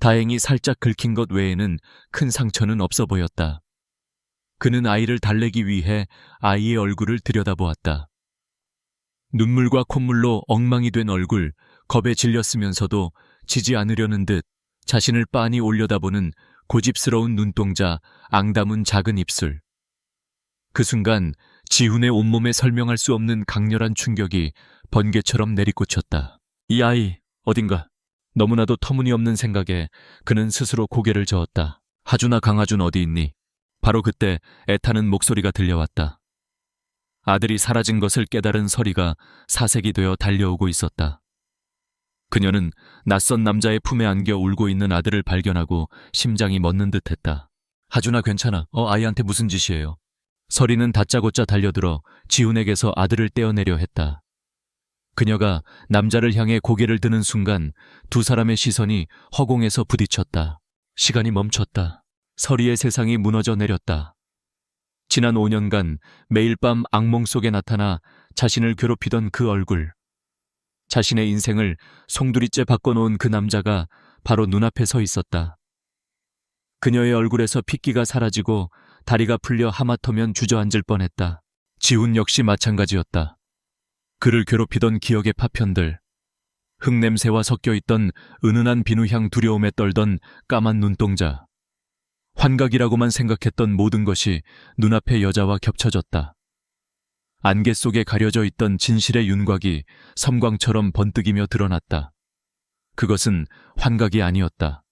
다행히 살짝 긁힌 것 외에는 큰 상처는 없어 보였다. 그는 아이를 달래기 위해 아이의 얼굴을 들여다보았다. 눈물과 콧물로 엉망이 된 얼굴, 겁에 질렸으면서도 지지 않으려는 듯 자신을 빤히 올려다보는 고집스러운 눈동자, 앙담은 작은 입술. 그 순간 지훈의 온몸에 설명할 수 없는 강렬한 충격이 번개처럼 내리꽂혔다. 이 아이 어딘가. 너무나도 터무니없는 생각에 그는 스스로 고개를 저었다. 하준아, 강하준 어디 있니? 바로 그때 애타는 목소리가 들려왔다. 아들이 사라진 것을 깨달은 서리가 사색이 되어 달려오고 있었다. 그녀는 낯선 남자의 품에 안겨 울고 있는 아들을 발견하고 심장이 멎는 듯했다. 하준아, 괜찮아. 아이한테 무슨 짓이에요? 서리는 다짜고짜 달려들어 지훈에게서 아들을 떼어내려 했다. 그녀가 남자를 향해 고개를 드는 순간 두 사람의 시선이 허공에서 부딪혔다. 시간이 멈췄다. 서리의 세상이 무너져 내렸다. 지난 5년간 매일 밤 악몽 속에 나타나 자신을 괴롭히던 그 얼굴. 자신의 인생을 송두리째 바꿔놓은 그 남자가 바로 눈앞에 서 있었다. 그녀의 얼굴에서 핏기가 사라지고 다리가 풀려 하마터면 주저앉을 뻔했다. 지훈 역시 마찬가지였다. 그를 괴롭히던 기억의 파편들, 흙냄새와 섞여있던 은은한 비누향 두려움에 떨던 까만 눈동자, 환각이라고만 생각했던 모든 것이 눈앞의 여자와 겹쳐졌다. 안개 속에 가려져 있던 진실의 윤곽이 섬광처럼 번뜩이며 드러났다. 그것은 환각이 아니었다.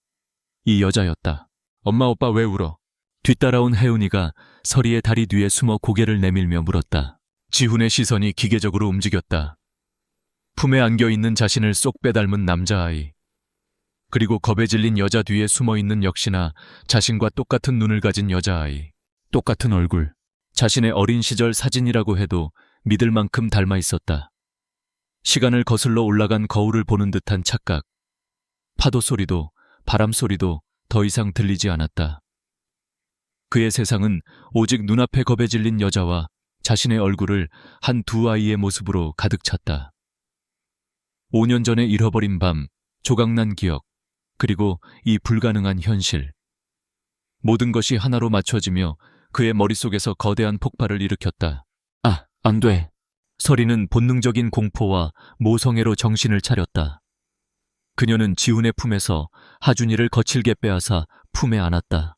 이 여자였다. 엄마, 오빠 왜 울어? 뒤따라온 혜은이가 서리의 다리 뒤에 숨어 고개를 내밀며 물었다. 지훈의 시선이 기계적으로 움직였다. 품에 안겨있는 자신을 쏙 빼닮은 남자아이. 그리고 겁에 질린 여자 뒤에 숨어있는 역시나 자신과 똑같은 눈을 가진 여자아이. 똑같은 얼굴. 자신의 어린 시절 사진이라고 해도 믿을 만큼 닮아 있었다. 시간을 거슬러 올라간 거울을 보는 듯한 착각. 파도 소리도 바람 소리도 더 이상 들리지 않았다. 그의 세상은 오직 눈앞에 겁에 질린 여자와 자신의 얼굴을 한 두 아이의 모습으로 가득 찼다. 5년 전에 잃어버린 밤, 조각난 기억, 그리고 이 불가능한 현실. 모든 것이 하나로 맞춰지며 그의 머릿속에서 거대한 폭발을 일으켰다. 아, 안 돼. 서리는 본능적인 공포와 모성애로 정신을 차렸다. 그녀는 지훈의 품에서 하준이를 거칠게 빼앗아 품에 안았다.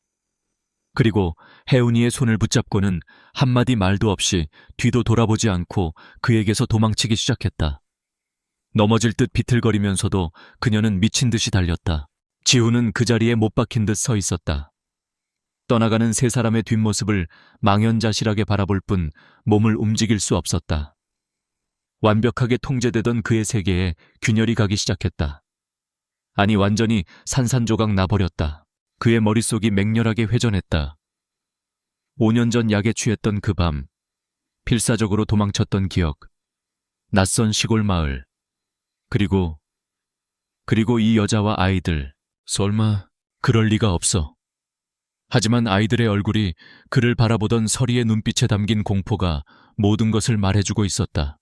그리고 혜은이의 손을 붙잡고는 한마디 말도 없이 뒤도 돌아보지 않고 그에게서 도망치기 시작했다. 넘어질 듯 비틀거리면서도 그녀는 미친 듯이 달렸다. 지훈은 그 자리에 못 박힌 듯 서 있었다. 떠나가는 세 사람의 뒷모습을 망연자실하게 바라볼 뿐 몸을 움직일 수 없었다. 완벽하게 통제되던 그의 세계에 균열이 가기 시작했다. 아니, 완전히 산산조각 나버렸다. 그의 머릿속이 맹렬하게 회전했다. 5년 전 약에 취했던 그 밤, 필사적으로 도망쳤던 기억, 낯선 시골 마을, 그리고 이 여자와 아이들. 설마 그럴 리가 없어. 하지만 아이들의 얼굴이 그를 바라보던 서리의 눈빛에 담긴 공포가 모든 것을 말해주고 있었다.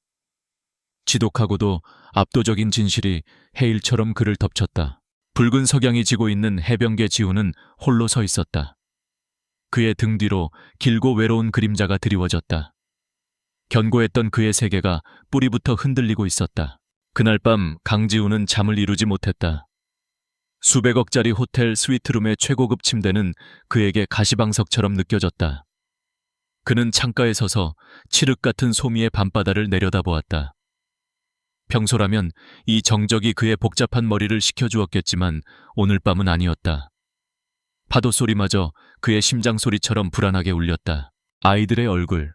지독하고도 압도적인 진실이 해일처럼 그를 덮쳤다. 붉은 석양이 지고 있는 해변계 지훈은 홀로 서 있었다. 그의 등 뒤로 길고 외로운 그림자가 드리워졌다. 견고했던 그의 세계가 뿌리부터 흔들리고 있었다. 그날 밤 강지훈은 잠을 이루지 못했다. 수백억짜리 호텔 스위트룸의 최고급 침대는 그에게 가시방석처럼 느껴졌다. 그는 창가에 서서 칠흑 같은 소미의 밤바다를 내려다보았다. 평소라면 이 정적이 그의 복잡한 머리를 식혀주었겠지만 오늘 밤은 아니었다. 파도 소리마저 그의 심장 소리처럼 불안하게 울렸다. 아이들의 얼굴.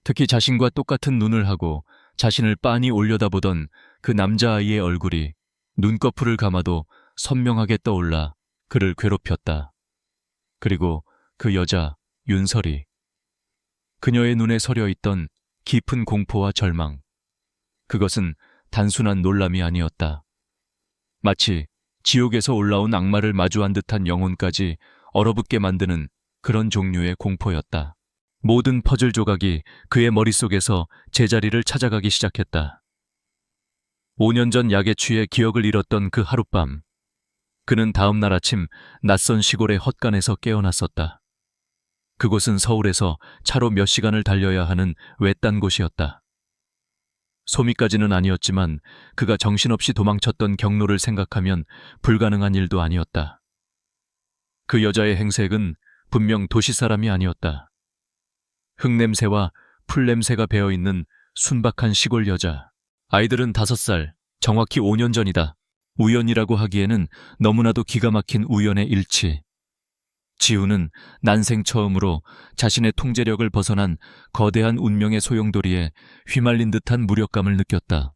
특히 자신과 똑같은 눈을 하고 자신을 빤히 올려다보던 그 남자아이의 얼굴이 눈꺼풀을 감아도 선명하게 떠올라 그를 괴롭혔다. 그리고 그 여자, 윤설이. 그녀의 눈에 서려 있던 깊은 공포와 절망. 그것은 단순한 놀람이 아니었다. 마치 지옥에서 올라온 악마를 마주한 듯한 영혼까지 얼어붙게 만드는 그런 종류의 공포였다. 모든 퍼즐 조각이 그의 머릿속에서 제자리를 찾아가기 시작했다. 5년 전 약에 취해 기억을 잃었던 그 하룻밤, 그는 다음 날 아침 낯선 시골의 헛간에서 깨어났었다. 그곳은 서울에서 차로 몇 시간을 달려야 하는 외딴 곳이었다. 소미까지는 아니었지만 그가 정신없이 도망쳤던 경로를 생각하면 불가능한 일도 아니었다. 그 여자의 행색은 분명 도시 사람이 아니었다. 흙냄새와 풀냄새가 배어있는 순박한 시골 여자. 아이들은 5살, 정확히 5년 전이다. 우연이라고 하기에는 너무나도 기가 막힌 우연의 일치. 지우는 난생 처음으로 자신의 통제력을 벗어난 거대한 운명의 소용돌이에 휘말린 듯한 무력감을 느꼈다.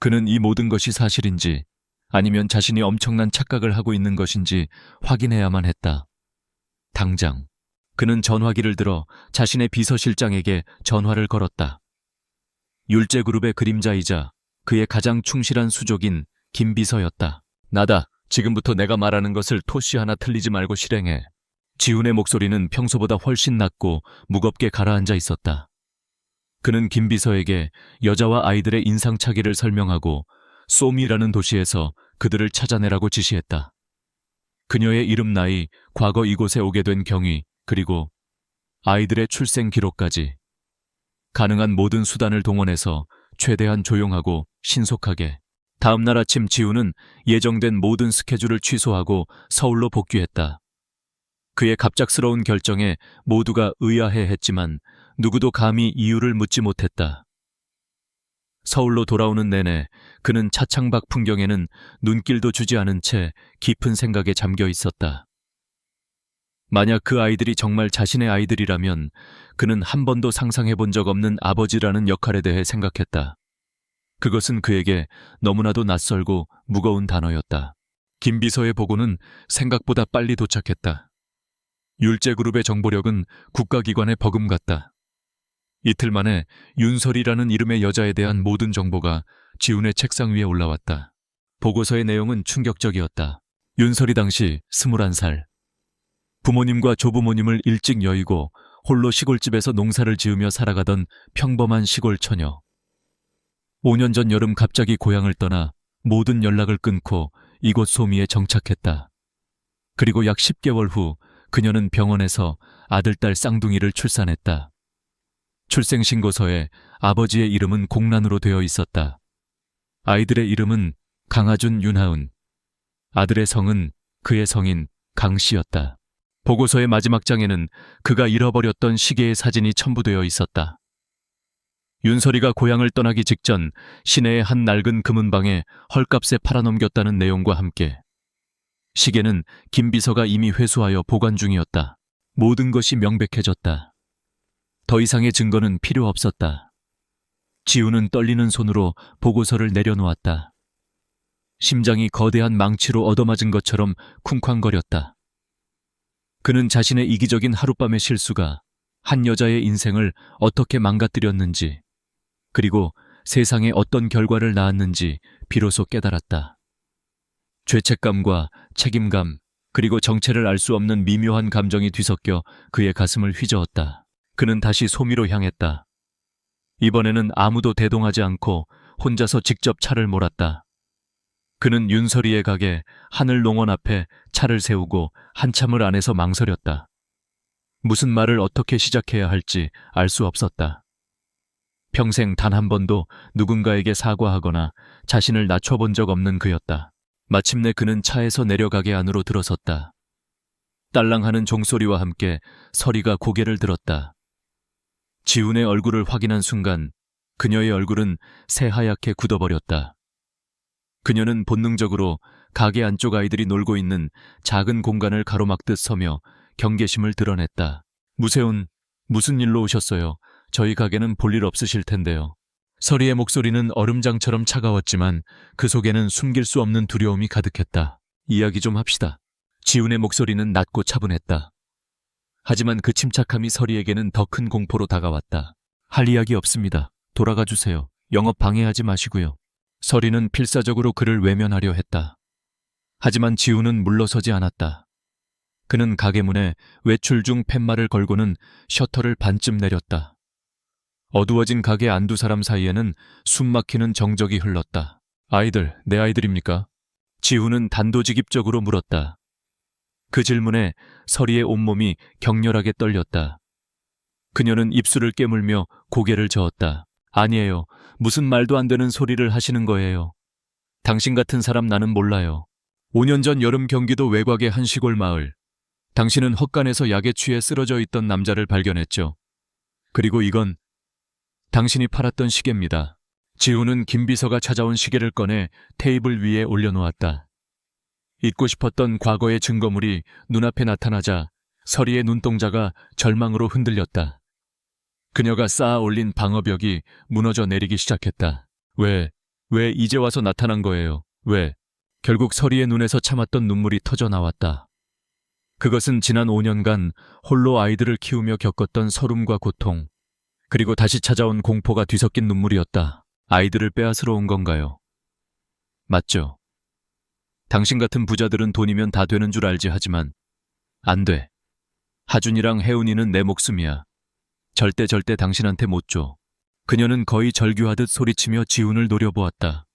그는 이 모든 것이 사실인지 아니면 자신이 엄청난 착각을 하고 있는 것인지 확인해야만 했다. 당장 그는 전화기를 들어 자신의 비서실장에게 전화를 걸었다. 율제그룹의 그림자이자 그의 가장 충실한 수족인 김 비서였다. 나다. 지금부터 내가 말하는 것을 토시 하나 틀리지 말고 실행해. 지훈의 목소리는 평소보다 훨씬 낮고 무겁게 가라앉아 있었다. 그는 김 비서에게 여자와 아이들의 인상착의를 설명하고 쏘미라는 도시에서 그들을 찾아내라고 지시했다. 그녀의 이름, 나이, 과거 이곳에 오게 된 경위, 그리고 아이들의 출생 기록까지. 가능한 모든 수단을 동원해서 최대한 조용하고 신속하게. 다음 날 아침 지우는 예정된 모든 스케줄을 취소하고 서울로 복귀했다. 그의 갑작스러운 결정에 모두가 의아해했지만 누구도 감히 이유를 묻지 못했다. 서울로 돌아오는 내내 그는 차창밖 풍경에는 눈길도 주지 않은 채 깊은 생각에 잠겨 있었다. 만약 그 아이들이 정말 자신의 아이들이라면 그는 한 번도 상상해 본 적 없는 아버지라는 역할에 대해 생각했다. 그것은 그에게 너무나도 낯설고 무거운 단어였다. 김 비서의 보고는 생각보다 빨리 도착했다. 율제그룹의 정보력은 국가기관의 버금같다. 이틀 만에 윤설이라는 이름의 여자에 대한 모든 정보가 지훈의 책상 위에 올라왔다. 보고서의 내용은 충격적이었다. 윤설이 당시 21살. 부모님과 조부모님을 일찍 여의고 홀로 시골집에서 농사를 지으며 살아가던 평범한 시골 처녀. 5년 전 여름 갑자기 고향을 떠나 모든 연락을 끊고 이곳 소미에 정착했다. 그리고 약 10개월 후 그녀는 병원에서 아들, 딸 쌍둥이를 출산했다. 출생신고서에 아버지의 이름은 공란으로 되어 있었다. 아이들의 이름은 강하준, 윤하은. 아들의 성은 그의 성인 강씨였다. 보고서의 마지막 장에는 그가 잃어버렸던 시계의 사진이 첨부되어 있었다. 윤설이가 고향을 떠나기 직전 시내의 한 낡은 금은방에 헐값에 팔아넘겼다는 내용과 함께 시계는 김 비서가 이미 회수하여 보관 중이었다. 모든 것이 명백해졌다. 더 이상의 증거는 필요 없었다. 지우는 떨리는 손으로 보고서를 내려놓았다. 심장이 거대한 망치로 얻어맞은 것처럼 쿵쾅거렸다. 그는 자신의 이기적인 하룻밤의 실수가 한 여자의 인생을 어떻게 망가뜨렸는지, 그리고 세상에 어떤 결과를 낳았는지 비로소 깨달았다. 죄책감과 책임감, 그리고 정체를 알 수 없는 미묘한 감정이 뒤섞여 그의 가슴을 휘저었다. 그는 다시 소미로 향했다. 이번에는 아무도 대동하지 않고 혼자서 직접 차를 몰았다. 그는 윤설이의 가게 하늘농원 앞에 차를 세우고 한참을 안에서 망설였다. 무슨 말을 어떻게 시작해야 할지 알 수 없었다. 평생 단 한 번도 누군가에게 사과하거나 자신을 낮춰본 적 없는 그였다. 마침내 그는 차에서 내려가게 안으로 들어섰다. 딸랑하는 종소리와 함께 설이가 고개를 들었다. 지훈의 얼굴을 확인한 순간 그녀의 얼굴은 새하얗게 굳어버렸다. 그녀는 본능적으로 가게 안쪽 아이들이 놀고 있는 작은 공간을 가로막듯 서며 경계심을 드러냈다. 무세훈, 무슨 일로 오셨어요? 저희 가게는 볼일 없으실 텐데요. 설이의 목소리는 얼음장처럼 차가웠지만 그 속에는 숨길 수 없는 두려움이 가득했다. 이야기 좀 합시다. 지훈의 목소리는 낮고 차분했다. 하지만 그 침착함이 설이에게는 더 큰 공포로 다가왔다. 할 이야기 없습니다. 돌아가 주세요. 영업 방해하지 마시고요. 서리는 필사적으로 그를 외면하려 했다. 하지만 지우는 물러서지 않았다. 그는 가게 문에 외출 중 팻말을 걸고는 셔터를 반쯤 내렸다. 어두워진 가게 안두 사람 사이에는 숨막히는 정적이 흘렀다. 아이들, 내 아이들입니까? 지우는 단도직입적으로 물었다. 그 질문에 서리의 온몸이 격렬하게 떨렸다. 그녀는 입술을 깨물며 고개를 저었다. 아니에요. 무슨 말도 안 되는 소리를 하시는 거예요. 당신 같은 사람 나는 몰라요. 5년 전 여름 경기도 외곽의 한 시골 마을. 당신은 헛간에서 약에 취해 쓰러져 있던 남자를 발견했죠. 그리고 이건 당신이 팔았던 시계입니다. 지우는 김비서가 찾아온 시계를 꺼내 테이블 위에 올려놓았다. 잊고 싶었던 과거의 증거물이 눈앞에 나타나자 서리의 눈동자가 절망으로 흔들렸다. 그녀가 쌓아 올린 방어벽이 무너져 내리기 시작했다. 왜 이제 와서 나타난 거예요? 왜? 결국 서리의 눈에서 참았던 눈물이 터져 나왔다. 그것은 지난 5년간 홀로 아이들을 키우며 겪었던 서름과 고통, 그리고 다시 찾아온 공포가 뒤섞인 눈물이었다. 아이들을 빼앗으러 온 건가요? 맞죠. 당신 같은 부자들은 돈이면 다 되는 줄 알지 하지만 안 돼. 하준이랑 혜운이는 내 목숨이야. 절대 당신한테 못 줘. 그녀는 거의 절규하듯 소리치며 지훈을 노려보았다.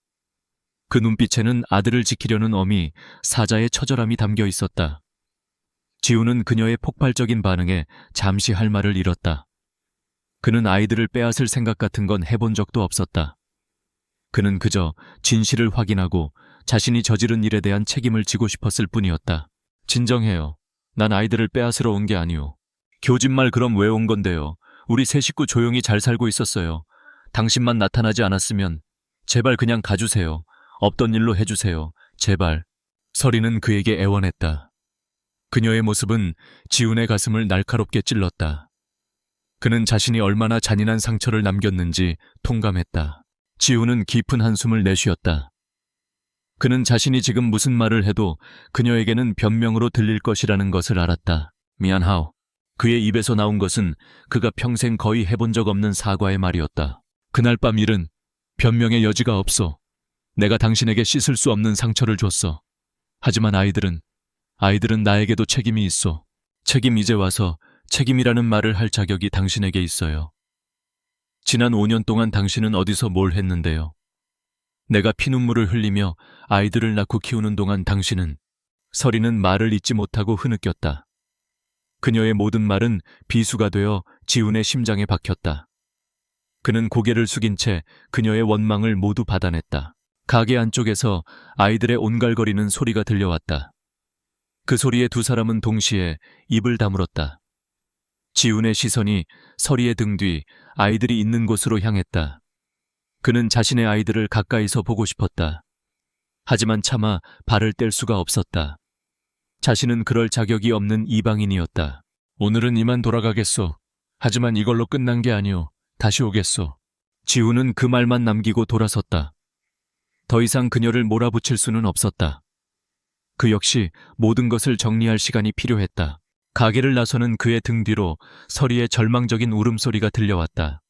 그 눈빛에는 아들을 지키려는 엄이, 사자의 처절함이 담겨 있었다. 지훈은 그녀의 폭발적인 반응에 잠시 할 말을 잃었다. 그는 아이들을 빼앗을 생각 같은 건 해본 적도 없었다. 그는 그저 진실을 확인하고 자신이 저지른 일에 대한 책임을 지고 싶었을 뿐이었다. 진정해요. 난 아이들을 빼앗으러 온 게 아니오. 교진말 그럼 왜 온 건데요? 우리 세 식구 조용히 잘 살고 있었어요. 당신만 나타나지 않았으면 제발 그냥 가주세요. 없던 일로 해주세요. 제발. 서리는 그에게 애원했다. 그녀의 모습은 지훈의 가슴을 날카롭게 찔렀다. 그는 자신이 얼마나 잔인한 상처를 남겼는지 통감했다. 지훈은 깊은 한숨을 내쉬었다. 그는 자신이 지금 무슨 말을 해도 그녀에게는 변명으로 들릴 것이라는 것을 알았다. 미안하오. 그의 입에서 나온 것은 그가 평생 거의 해본 적 없는 사과의 말이었다. 그날 밤 일은 변명의 여지가 없어. 내가 당신에게 씻을 수 없는 상처를 줬어. 하지만 아이들은 나에게도 책임이 있어. 책임 이제 와서 책임이라는 말을 할 자격이 당신에게 있어요. 지난 5년 동안 당신은 어디서 뭘 했는데요? 내가 피눈물을 흘리며 아이들을 낳고 키우는 동안 당신은, 서리는 말을 잇지 못하고 흐느꼈다. 그녀의 모든 말은 비수가 되어 지훈의 심장에 박혔다. 그는 고개를 숙인 채 그녀의 원망을 모두 받아냈다. 가게 안쪽에서 아이들의 온갈거리는 소리가 들려왔다. 그 소리에 두 사람은 동시에 입을 다물었다. 지훈의 시선이 서리의 등 뒤 아이들이 있는 곳으로 향했다. 그는 자신의 아이들을 가까이서 보고 싶었다. 하지만 차마 발을 뗄 수가 없었다. 자신은 그럴 자격이 없는 이방인이었다. 오늘은 이만 돌아가겠소. 하지만 이걸로 끝난 게 아니오. 다시 오겠소. 지훈은 그 말만 남기고 돌아섰다. 더 이상 그녀를 몰아붙일 수는 없었다. 그 역시 모든 것을 정리할 시간이 필요했다. 가게를 나서는 그의 등 뒤로 서리의 절망적인 울음소리가 들려왔다.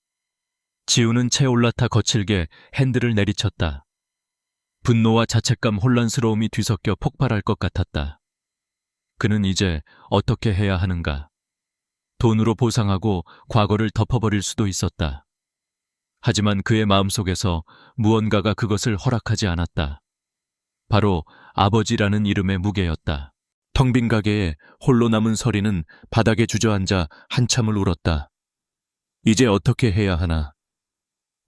지훈은 채 올라타 거칠게 핸들을 내리쳤다. 분노와 자책감, 혼란스러움이 뒤섞여 폭발할 것 같았다. 그는 이제 어떻게 해야 하는가? 돈으로 보상하고 과거를 덮어버릴 수도 있었다. 하지만 그의 마음속에서 무언가가 그것을 허락하지 않았다. 바로 아버지라는 이름의 무게였다. 텅 빈 가게에 홀로 남은 서리는 바닥에 주저앉아 한참을 울었다. 이제 어떻게 해야 하나?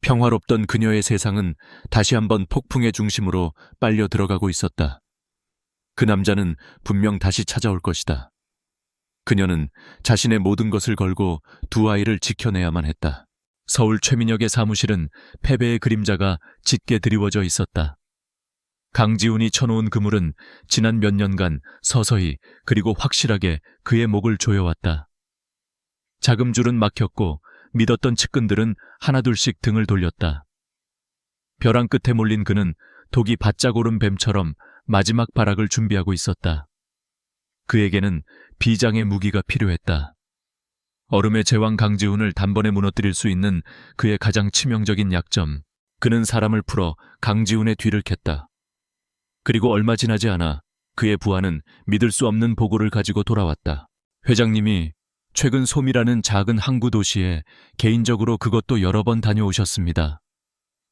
평화롭던 그녀의 세상은 다시 한번 폭풍의 중심으로 빨려 들어가고 있었다. 그 남자는 분명 다시 찾아올 것이다. 그녀는 자신의 모든 것을 걸고 두 아이를 지켜내야만 했다. 서울 최민혁의 사무실은 패배의 그림자가 짙게 드리워져 있었다. 강지훈이 쳐놓은 그물은 지난 몇 년간 서서히 그리고 확실하게 그의 목을 조여왔다. 자금줄은 막혔고 믿었던 측근들은 하나둘씩 등을 돌렸다. 벼랑 끝에 몰린 그는 독이 바짝 오른 뱀처럼 마지막 발악을 준비하고 있었다. 그에게는 비장의 무기가 필요했다. 얼음의 제왕 강지훈을 단번에 무너뜨릴 수 있는 그의 가장 치명적인 약점. 그는 사람을 풀어 강지훈의 뒤를 캤다. 그리고 얼마 지나지 않아 그의 부하는 믿을 수 없는 보고를 가지고 돌아왔다. 회장님이 최근 솜이라는 작은 항구 도시에 개인적으로 그것도 여러 번 다녀오셨습니다.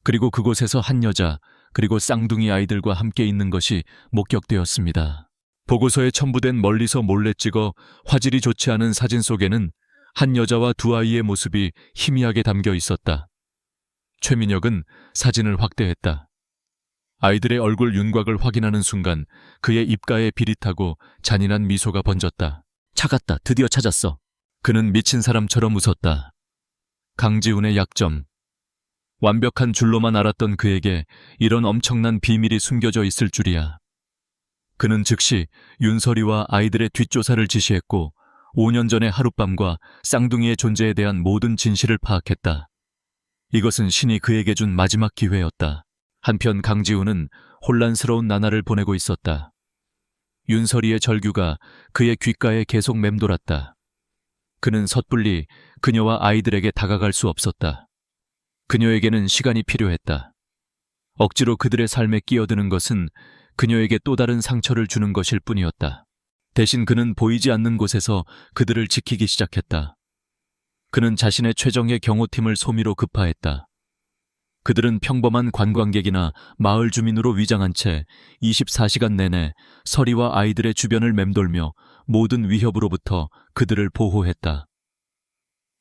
그리고 그곳에서 한 여자 그리고 쌍둥이 아이들과 함께 있는 것이 목격되었습니다. 보고서에 첨부된 멀리서 몰래 찍어 화질이 좋지 않은 사진 속에는 한 여자와 두 아이의 모습이 희미하게 담겨 있었다. 최민혁은 사진을 확대했다. 아이들의 얼굴 윤곽을 확인하는 순간 그의 입가에 비릿하고 잔인한 미소가 번졌다. 찾았다. 드디어 찾았어. 그는 미친 사람처럼 웃었다. 강지훈의 약점. 완벽한 줄로만 알았던 그에게 이런 엄청난 비밀이 숨겨져 있을 줄이야. 그는 즉시 윤설이와 아이들의 뒷조사를 지시했고 5년 전의 하룻밤과 쌍둥이의 존재에 대한 모든 진실을 파악했다. 이것은 신이 그에게 준 마지막 기회였다. 한편 강지훈은 혼란스러운 나날을 보내고 있었다. 윤설이의 절규가 그의 귓가에 계속 맴돌았다. 그는 섣불리 그녀와 아이들에게 다가갈 수 없었다. 그녀에게는 시간이 필요했다. 억지로 그들의 삶에 끼어드는 것은 그녀에게 또 다른 상처를 주는 것일 뿐이었다. 대신 그는 보이지 않는 곳에서 그들을 지키기 시작했다. 그는 자신의 최정예 경호팀을 소미로 급파했다. 그들은 평범한 관광객이나 마을 주민으로 위장한 채 24시간 내내 설이와 아이들의 주변을 맴돌며 모든 위협으로부터 그들을 보호했다.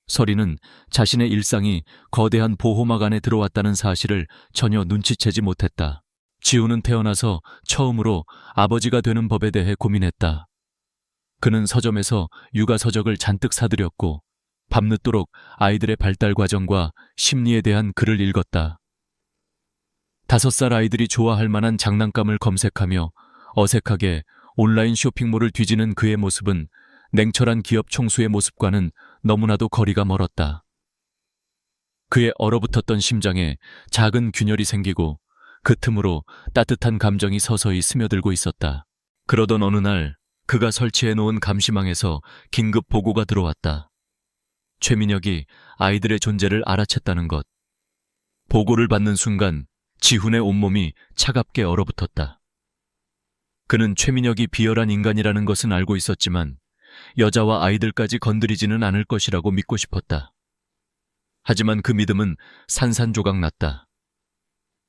설이는 자신의 일상이 거대한 보호막 안에 들어왔다는 사실을 전혀 눈치채지 못했다. 지훈은 태어나서 처음으로 아버지가 되는 법에 대해 고민했다. 그는 서점에서 육아 서적을 잔뜩 사들였고 밤늦도록 아이들의 발달 과정과 심리에 대한 글을 읽었다. 5살 아이들이 좋아할 만한 장난감을 검색하며 어색하게 온라인 쇼핑몰을 뒤지는 그의 모습은 냉철한 기업 총수의 모습과는 너무나도 거리가 멀었다. 그의 얼어붙었던 심장에 작은 균열이 생기고 그 틈으로 따뜻한 감정이 서서히 스며들고 있었다. 그러던 어느 날 그가 설치해 놓은 감시망에서 긴급 보고가 들어왔다. 최민혁이 아이들의 존재를 알아챘다는 것. 보고를 받는 순간 지훈의 온몸이 차갑게 얼어붙었다. 그는 최민혁이 비열한 인간이라는 것은 알고 있었지만 여자와 아이들까지 건드리지는 않을 것이라고 믿고 싶었다. 하지만 그 믿음은 산산조각 났다.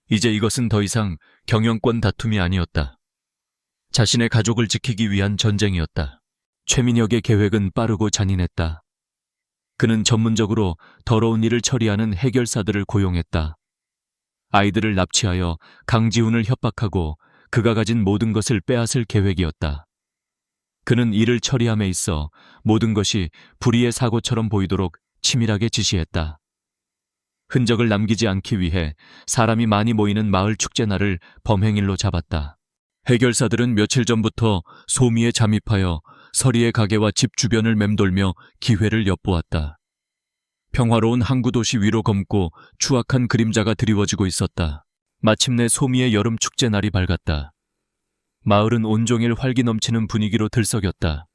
이제 이것은 더 이상 경영권 다툼이 아니었다. 자신의 가족을 지키기 위한 전쟁이었다. 최민혁의 계획은 빠르고 잔인했다. 그는 전문적으로 더러운 일을 처리하는 해결사들을 고용했다. 아이들을 납치하여 강지훈을 협박하고 그가 가진 모든 것을 빼앗을 계획이었다. 그는 일을 처리함에 있어 모든 것이 불의의 사고처럼 보이도록 치밀하게 지시했다. 흔적을 남기지 않기 위해 사람이 많이 모이는 마을 축제날을 범행일로 잡았다. 해결사들은 며칠 전부터 소미에 잠입하여 설이의 가게와 집 주변을 맴돌며 기회를 엿보았다. 평화로운 항구도시 위로 검고 추악한 그림자가 드리워지고 있었다. 마침내 소미의 여름 축제 날이 밝았다. 마을은 온종일 활기 넘치는 분위기로 들썩였다.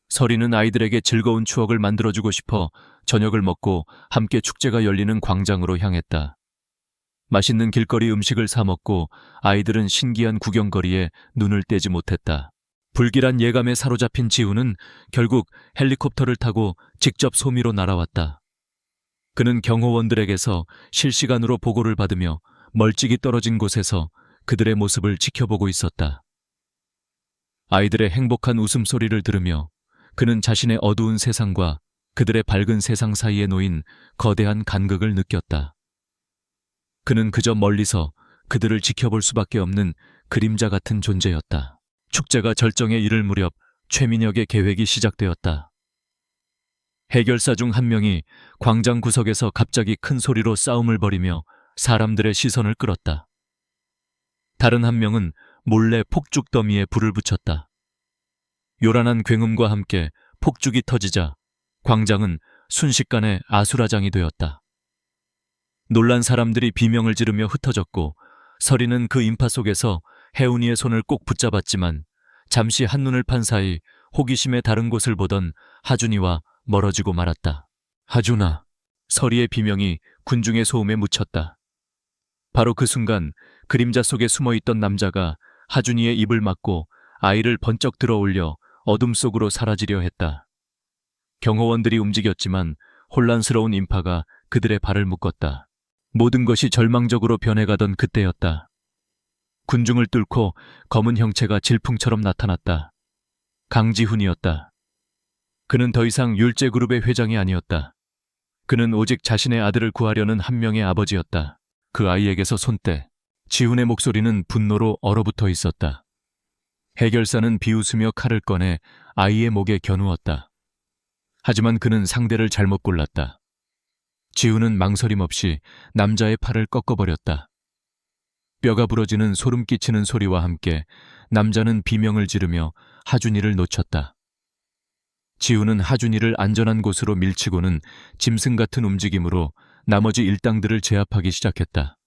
설이는 아이들에게 즐거운 추억을 만들어주고 싶어 저녁을 먹고 함께 축제가 열리는 광장으로 향했다. 맛있는 길거리 음식을 사 먹고 아이들은 신기한 구경거리에 눈을 떼지 못했다. 불길한 예감에 사로잡힌 지훈은 결국 헬리콥터를 타고 직접 소미로 날아왔다. 그는 경호원들에게서 실시간으로 보고를 받으며 멀찍이 떨어진 곳에서 그들의 모습을 지켜보고 있었다. 아이들의 행복한 웃음소리를 들으며 그는 자신의 어두운 세상과 그들의 밝은 세상 사이에 놓인 거대한 간극을 느꼈다. 그는 그저 멀리서 그들을 지켜볼 수밖에 없는 그림자 같은 존재였다. 축제가 절정에 이를 무렵 최민혁의 계획이 시작되었다. 해결사 중 한 명이 광장 구석에서 갑자기 큰 소리로 싸움을 벌이며 사람들의 시선을 끌었다. 다른 한 명은 몰래 폭죽 더미에 불을 붙였다. 요란한 굉음과 함께 폭죽이 터지자 광장은 순식간에 아수라장이 되었다. 놀란 사람들이 비명을 지르며 흩어졌고 설이는 그 인파 속에서 혜운이의 손을 꼭 붙잡았지만 잠시 한눈을 판 사이 호기심에 다른 곳을 보던 하준이와 멀어지고 말았다. 하준아. 서리의 비명이 군중의 소음에 묻혔다. 바로 그 순간 그림자 속에 숨어있던 남자가 하준이의 입을 막고 아이를 번쩍 들어 올려 어둠 속으로 사라지려 했다. 경호원들이 움직였지만 혼란스러운 인파가 그들의 발을 묶었다. 모든 것이 절망적으로 변해가던 그때였다. 군중을 뚫고 검은 형체가 질풍처럼 나타났다. 강지훈이었다. 그는 더 이상 율제그룹의 회장이 아니었다. 그는 오직 자신의 아들을 구하려는 한 명의 아버지였다. 그 아이에게서 손떼. 지훈의 목소리는 분노로 얼어붙어 있었다. 해결사는 비웃으며 칼을 꺼내 아이의 목에 겨누었다. 하지만 그는 상대를 잘못 골랐다. 지훈은 망설임 없이 남자의 팔을 꺾어버렸다. 뼈가 부러지는 소름 끼치는 소리와 함께 남자는 비명을 지르며 하준이를 놓쳤다. 지훈은 하준이를 안전한 곳으로 밀치고는 짐승 같은 움직임으로 나머지 일당들을 제압하기 시작했다.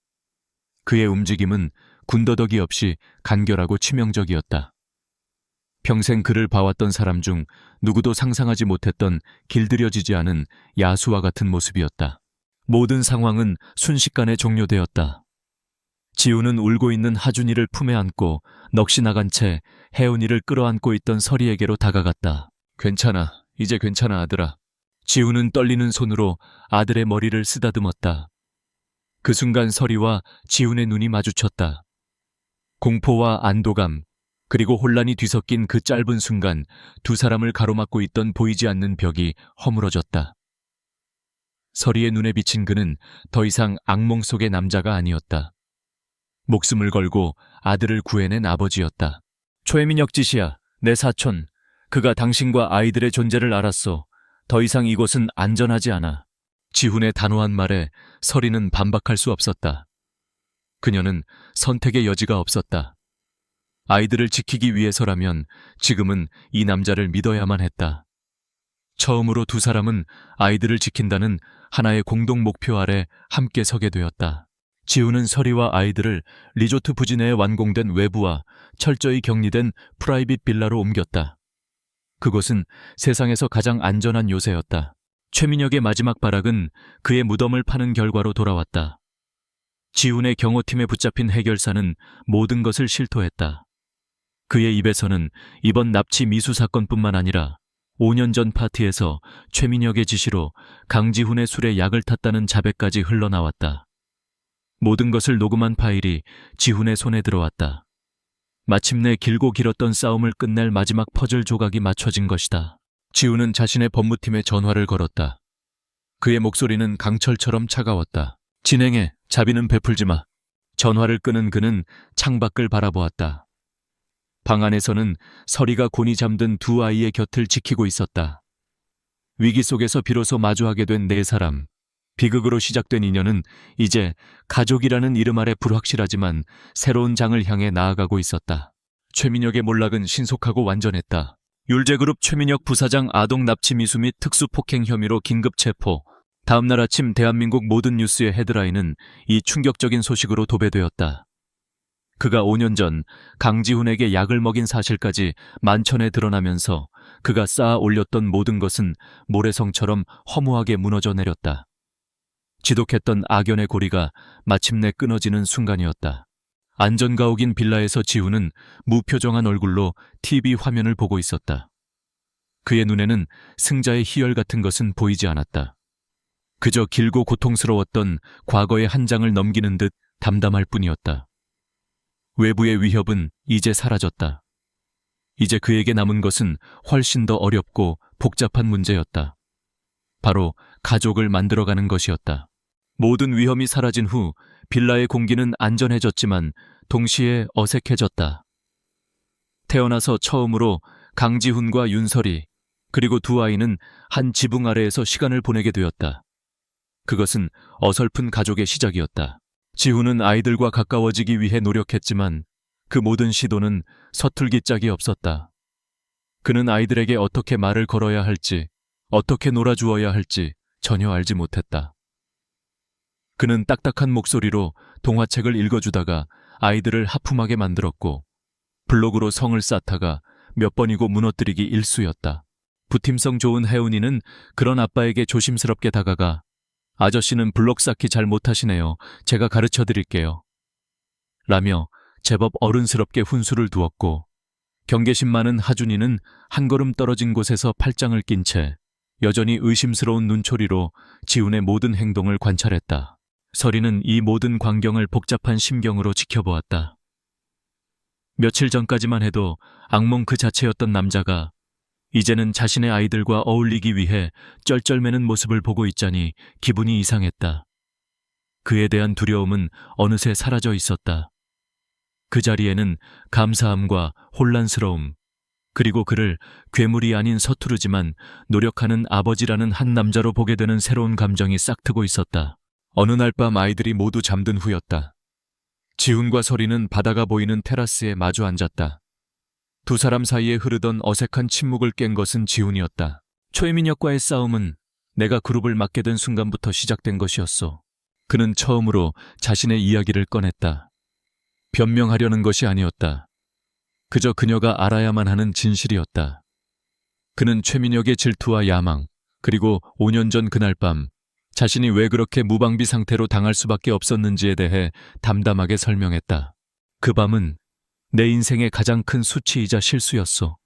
그의 움직임은 군더더기 없이 간결하고 치명적이었다. 평생 그를 봐왔던 사람 중 누구도 상상하지 못했던 길들여지지 않은 야수와 같은 모습이었다. 모든 상황은 순식간에 종료되었다. 지훈은 울고 있는 하준이를 품에 안고 넋이 나간 채 혜은이를 끌어안고 있던 서리에게로 다가갔다. 괜찮아. 이제 괜찮아, 아들아. 지훈은 떨리는 손으로 아들의 머리를 쓰다듬었다. 그 순간 서리와 지훈의 눈이 마주쳤다. 공포와 안도감, 그리고 혼란이 뒤섞인 그 짧은 순간 두 사람을 가로막고 있던 보이지 않는 벽이 허물어졌다. 서리의 눈에 비친 그는 더 이상 악몽 속의 남자가 아니었다. 목숨을 걸고 아들을 구해낸 아버지였다. 최민혁 지시야, 내 사촌. 그가 당신과 아이들의 존재를 알았소. 더 이상 이곳은 안전하지 않아. 지훈의 단호한 말에 서리는 반박할 수 없었다. 그녀는 선택의 여지가 없었다. 아이들을 지키기 위해서라면 지금은 이 남자를 믿어야만 했다. 처음으로 두 사람은 아이들을 지킨다는 하나의 공동 목표 아래 함께 서게 되었다. 지훈은 서리와 아이들을 리조트 부지 내에 완공된 외부와 철저히 격리된 프라이빗 빌라로 옮겼다. 그곳은 세상에서 가장 안전한 요새였다. 최민혁의 마지막 발악은 그의 무덤을 파는 결과로 돌아왔다. 지훈의 경호팀에 붙잡힌 해결사는 모든 것을 실토했다. 그의 입에서는 이번 납치 미수 사건뿐만 아니라 5년 전 파티에서 최민혁의 지시로 강지훈의 술에 약을 탔다는 자백까지 흘러나왔다. 모든 것을 녹음한 파일이 지훈의 손에 들어왔다. 마침내 길고 길었던 싸움을 끝낼 마지막 퍼즐 조각이 맞춰진 것이다. 지훈은 자신의 법무팀에 전화를 걸었다. 그의 목소리는 강철처럼 차가웠다. 진행해, 자비는 베풀지 마. 전화를 끄는 그는 창밖을 바라보았다. 방 안에서는 서리가 곤히 잠든 두 아이의 곁을 지키고 있었다. 위기 속에서 비로소 마주하게 된 네 사람. 비극으로 시작된 인연은 이제 가족이라는 이름 아래 불확실하지만 새로운 장을 향해 나아가고 있었다. 최민혁의 몰락은 신속하고 완전했다. 율제그룹 최민혁 부사장 아동 납치 미수 및 특수폭행 혐의로 긴급 체포. 다음날 아침 대한민국 모든 뉴스의 헤드라인은 이 충격적인 소식으로 도배되었다. 그가 5년 전 강지훈에게 약을 먹인 사실까지 만천에 드러나면서 그가 쌓아 올렸던 모든 것은 모래성처럼 허무하게 무너져 내렸다. 지독했던 악연의 고리가 마침내 끊어지는 순간이었다. 안전가옥인 빌라에서 지훈은 무표정한 얼굴로 TV 화면을 보고 있었다. 그의 눈에는 승자의 희열 같은 것은 보이지 않았다. 그저 길고 고통스러웠던 과거의 한 장을 넘기는 듯 담담할 뿐이었다. 외부의 위협은 이제 사라졌다. 이제 그에게 남은 것은 훨씬 더 어렵고 복잡한 문제였다. 바로 가족을 만들어가는 것이었다. 모든 위험이 사라진 후 빌라의 공기는 안전해졌지만 동시에 어색해졌다. 태어나서 처음으로 강지훈과 윤설이 그리고 두 아이는 한 지붕 아래에서 시간을 보내게 되었다. 그것은 어설픈 가족의 시작이었다. 지훈은 아이들과 가까워지기 위해 노력했지만 그 모든 시도는 서툴기 짝이 없었다. 그는 아이들에게 어떻게 말을 걸어야 할지, 어떻게 놀아주어야 할지 전혀 알지 못했다. 그는 딱딱한 목소리로 동화책을 읽어주다가 아이들을 하품하게 만들었고 블록으로 성을 쌓다가 몇 번이고 무너뜨리기 일쑤였다. 부팀성 좋은 혜운이는 그런 아빠에게 조심스럽게 다가가 아저씨는 블록 쌓기 잘 못하시네요. 제가 가르쳐 드릴게요. 라며 제법 어른스럽게 훈수를 두었고 경계심 많은 하준이는 한 걸음 떨어진 곳에서 팔짱을 낀 채 여전히 의심스러운 눈초리로 지훈의 모든 행동을 관찰했다. 서리는 이 모든 광경을 복잡한 심경으로 지켜보았다. 며칠 전까지만 해도 악몽 그 자체였던 남자가 이제는 자신의 아이들과 어울리기 위해 쩔쩔매는 모습을 보고 있자니 기분이 이상했다. 그에 대한 두려움은 어느새 사라져 있었다. 그 자리에는 감사함과 혼란스러움, 그리고 그를 괴물이 아닌 서투르지만 노력하는 아버지라는 한 남자로 보게 되는 새로운 감정이 싹트고 있었다. 어느 날 밤 아이들이 모두 잠든 후였다. 지훈과 서리는 바다가 보이는 테라스에 마주 앉았다. 두 사람 사이에 흐르던 어색한 침묵을 깬 것은 지훈이었다. 최민혁과의 싸움은 내가 그룹을 맡게 된 순간부터 시작된 것이었어. 그는 처음으로 자신의 이야기를 꺼냈다. 변명하려는 것이 아니었다. 그저 그녀가 알아야만 하는 진실이었다. 그는 최민혁의 질투와 야망, 그리고 5년 전 그날 밤 자신이 왜 그렇게 무방비 상태로 당할 수밖에 없었는지에 대해 담담하게 설명했다. 그 밤은 내 인생의 가장 큰 수치이자 실수였어.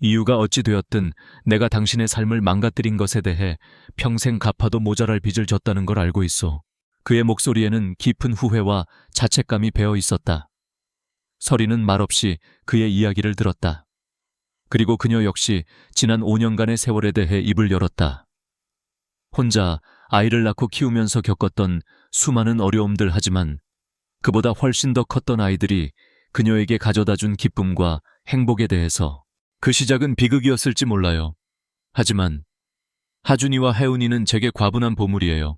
이유가 어찌 되었든 내가 당신의 삶을 망가뜨린 것에 대해 평생 갚아도 모자랄 빚을 졌다는 걸 알고 있어. 그의 목소리에는 깊은 후회와 자책감이 배어 있었다. 서리는 말없이 그의 이야기를 들었다. 그리고 그녀 역시 지난 5년간의 세월에 대해 입을 열었다. 혼자 아이를 낳고 키우면서 겪었던 수많은 어려움들 하지만 그보다 훨씬 더 컸던 아이들이 그녀에게 가져다준 기쁨과 행복에 대해서. 그 시작은 비극이었을지 몰라요. 하지만 하준이와 혜운이는 제게 과분한 보물이에요.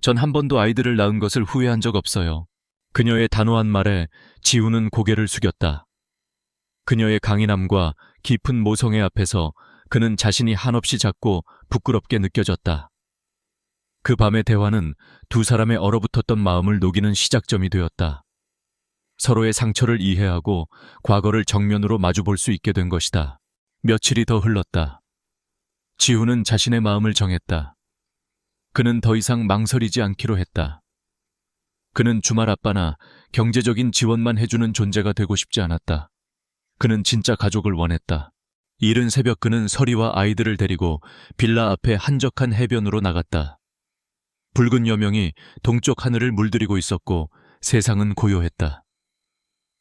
전 한 번도 아이들을 낳은 것을 후회한 적 없어요. 그녀의 단호한 말에 지훈은 고개를 숙였다. 그녀의 강인함과 깊은 모성애 앞에서 그는 자신이 한없이 작고 부끄럽게 느껴졌다. 그 밤의 대화는 두 사람의 얼어붙었던 마음을 녹이는 시작점이 되었다. 서로의 상처를 이해하고 과거를 정면으로 마주볼 수 있게 된 것이다. 며칠이 더 흘렀다. 지훈은 자신의 마음을 정했다. 그는 더 이상 망설이지 않기로 했다. 그는 주말 아빠나 경제적인 지원만 해주는 존재가 되고 싶지 않았다. 그는 진짜 가족을 원했다. 이른 새벽 그는 서리와 아이들을 데리고 빌라 앞에 한적한 해변으로 나갔다. 붉은 여명이 동쪽 하늘을 물들이고 있었고 세상은 고요했다.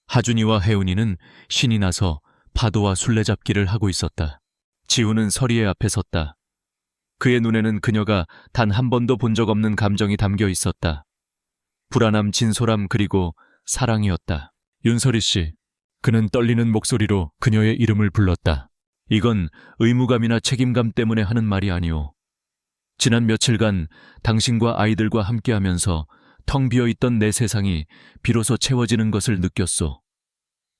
하준이와 혜운이는 신이 나서 파도와 술래잡기를 하고 있었다. 지훈은 서리의 앞에 섰다. 그의 눈에는 그녀가 단 한 번도 본 적 없는 감정이 담겨 있었다. 불안함, 진솔함, 그리고 사랑이었다. 윤서리 씨. 그는 떨리는 목소리로 그녀의 이름을 불렀다. 이건 의무감이나 책임감 때문에 하는 말이 아니오. 지난 며칠간 당신과 아이들과 함께하면서 텅 비어있던 내 세상이 비로소 채워지는 것을 느꼈소.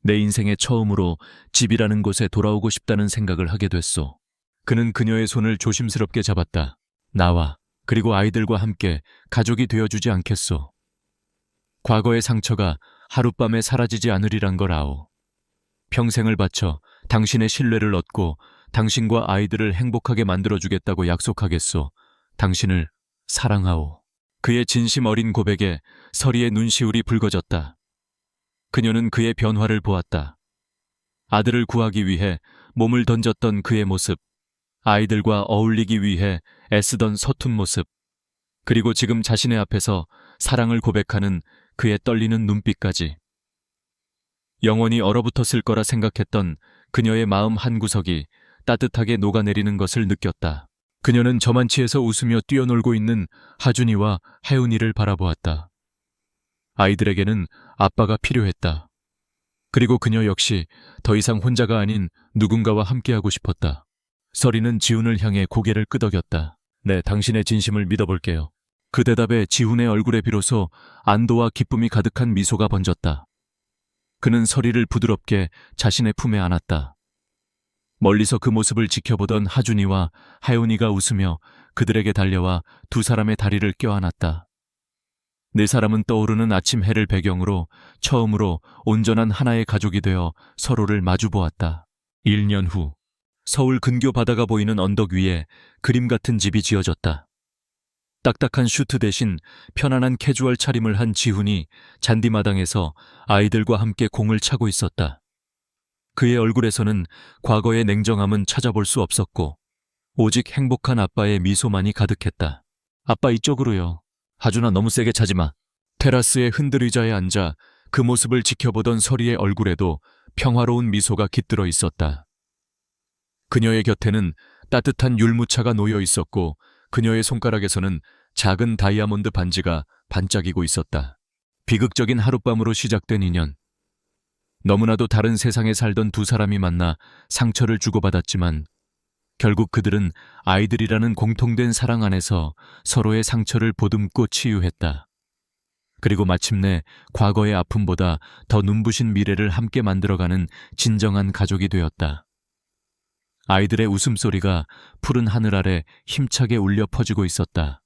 내 인생의 처음으로 집이라는 곳에 돌아오고 싶다는 생각을 하게 됐소. 그는 그녀의 손을 조심스럽게 잡았다. 나와 그리고 아이들과 함께 가족이 되어주지 않겠소. 과거의 상처가 하룻밤에 사라지지 않으리란 걸 아오. 평생을 바쳐 당신의 신뢰를 얻고 당신과 아이들을 행복하게 만들어주겠다고 약속하겠소. 당신을 사랑하오. 그의 진심 어린 고백에 서리의 눈시울이 붉어졌다. 그녀는 그의 변화를 보았다. 아들을 구하기 위해 몸을 던졌던 그의 모습, 아이들과 어울리기 위해 애쓰던 서툰 모습, 그리고 지금 자신의 앞에서 사랑을 고백하는 그의 떨리는 눈빛까지. 영원히 얼어붙었을 거라 생각했던 그녀의 마음 한구석이 따뜻하게 녹아내리는 것을 느꼈다. 그녀는 저만치에서 웃으며 뛰어놀고 있는 하준이와 혜운이를 바라보았다. 아이들에게는 아빠가 필요했다. 그리고 그녀 역시 더 이상 혼자가 아닌 누군가와 함께하고 싶었다. 서리는 지훈을 향해 고개를 끄덕였다. 네, 당신의 진심을 믿어볼게요. 그 대답에 지훈의 얼굴에 비로소 안도와 기쁨이 가득한 미소가 번졌다. 그는 서리를 부드럽게 자신의 품에 안았다. 멀리서 그 모습을 지켜보던 하준이와 혜운이가 웃으며 그들에게 달려와 두 사람의 다리를 껴안았다. 네 사람은 떠오르는 아침 해를 배경으로 처음으로 온전한 하나의 가족이 되어 서로를 마주보았다. 1년 후 서울 근교 바다가 보이는 언덕 위에 그림 같은 집이 지어졌다. 딱딱한 슈트 대신 편안한 캐주얼 차림을 한 지훈이 잔디마당에서 아이들과 함께 공을 차고 있었다. 그의 얼굴에서는 과거의 냉정함은 찾아볼 수 없었고 오직 행복한 아빠의 미소만이 가득했다. 아빠 이쪽으로요. 하준아 너무 세게 차지 마. 테라스의 흔들 의자에 앉아 그 모습을 지켜보던 서리의 얼굴에도 평화로운 미소가 깃들어 있었다. 그녀의 곁에는 따뜻한 율무차가 놓여 있었고 그녀의 손가락에서는 작은 다이아몬드 반지가 반짝이고 있었다. 비극적인 하룻밤으로 시작된 인연. 너무나도 다른 세상에 살던 두 사람이 만나 상처를 주고받았지만 결국 그들은 아이들이라는 공통된 사랑 안에서 서로의 상처를 보듬고 치유했다. 그리고 마침내 과거의 아픔보다 더 눈부신 미래를 함께 만들어가는 진정한 가족이 되었다. 아이들의 웃음소리가 푸른 하늘 아래 힘차게 울려 퍼지고 있었다.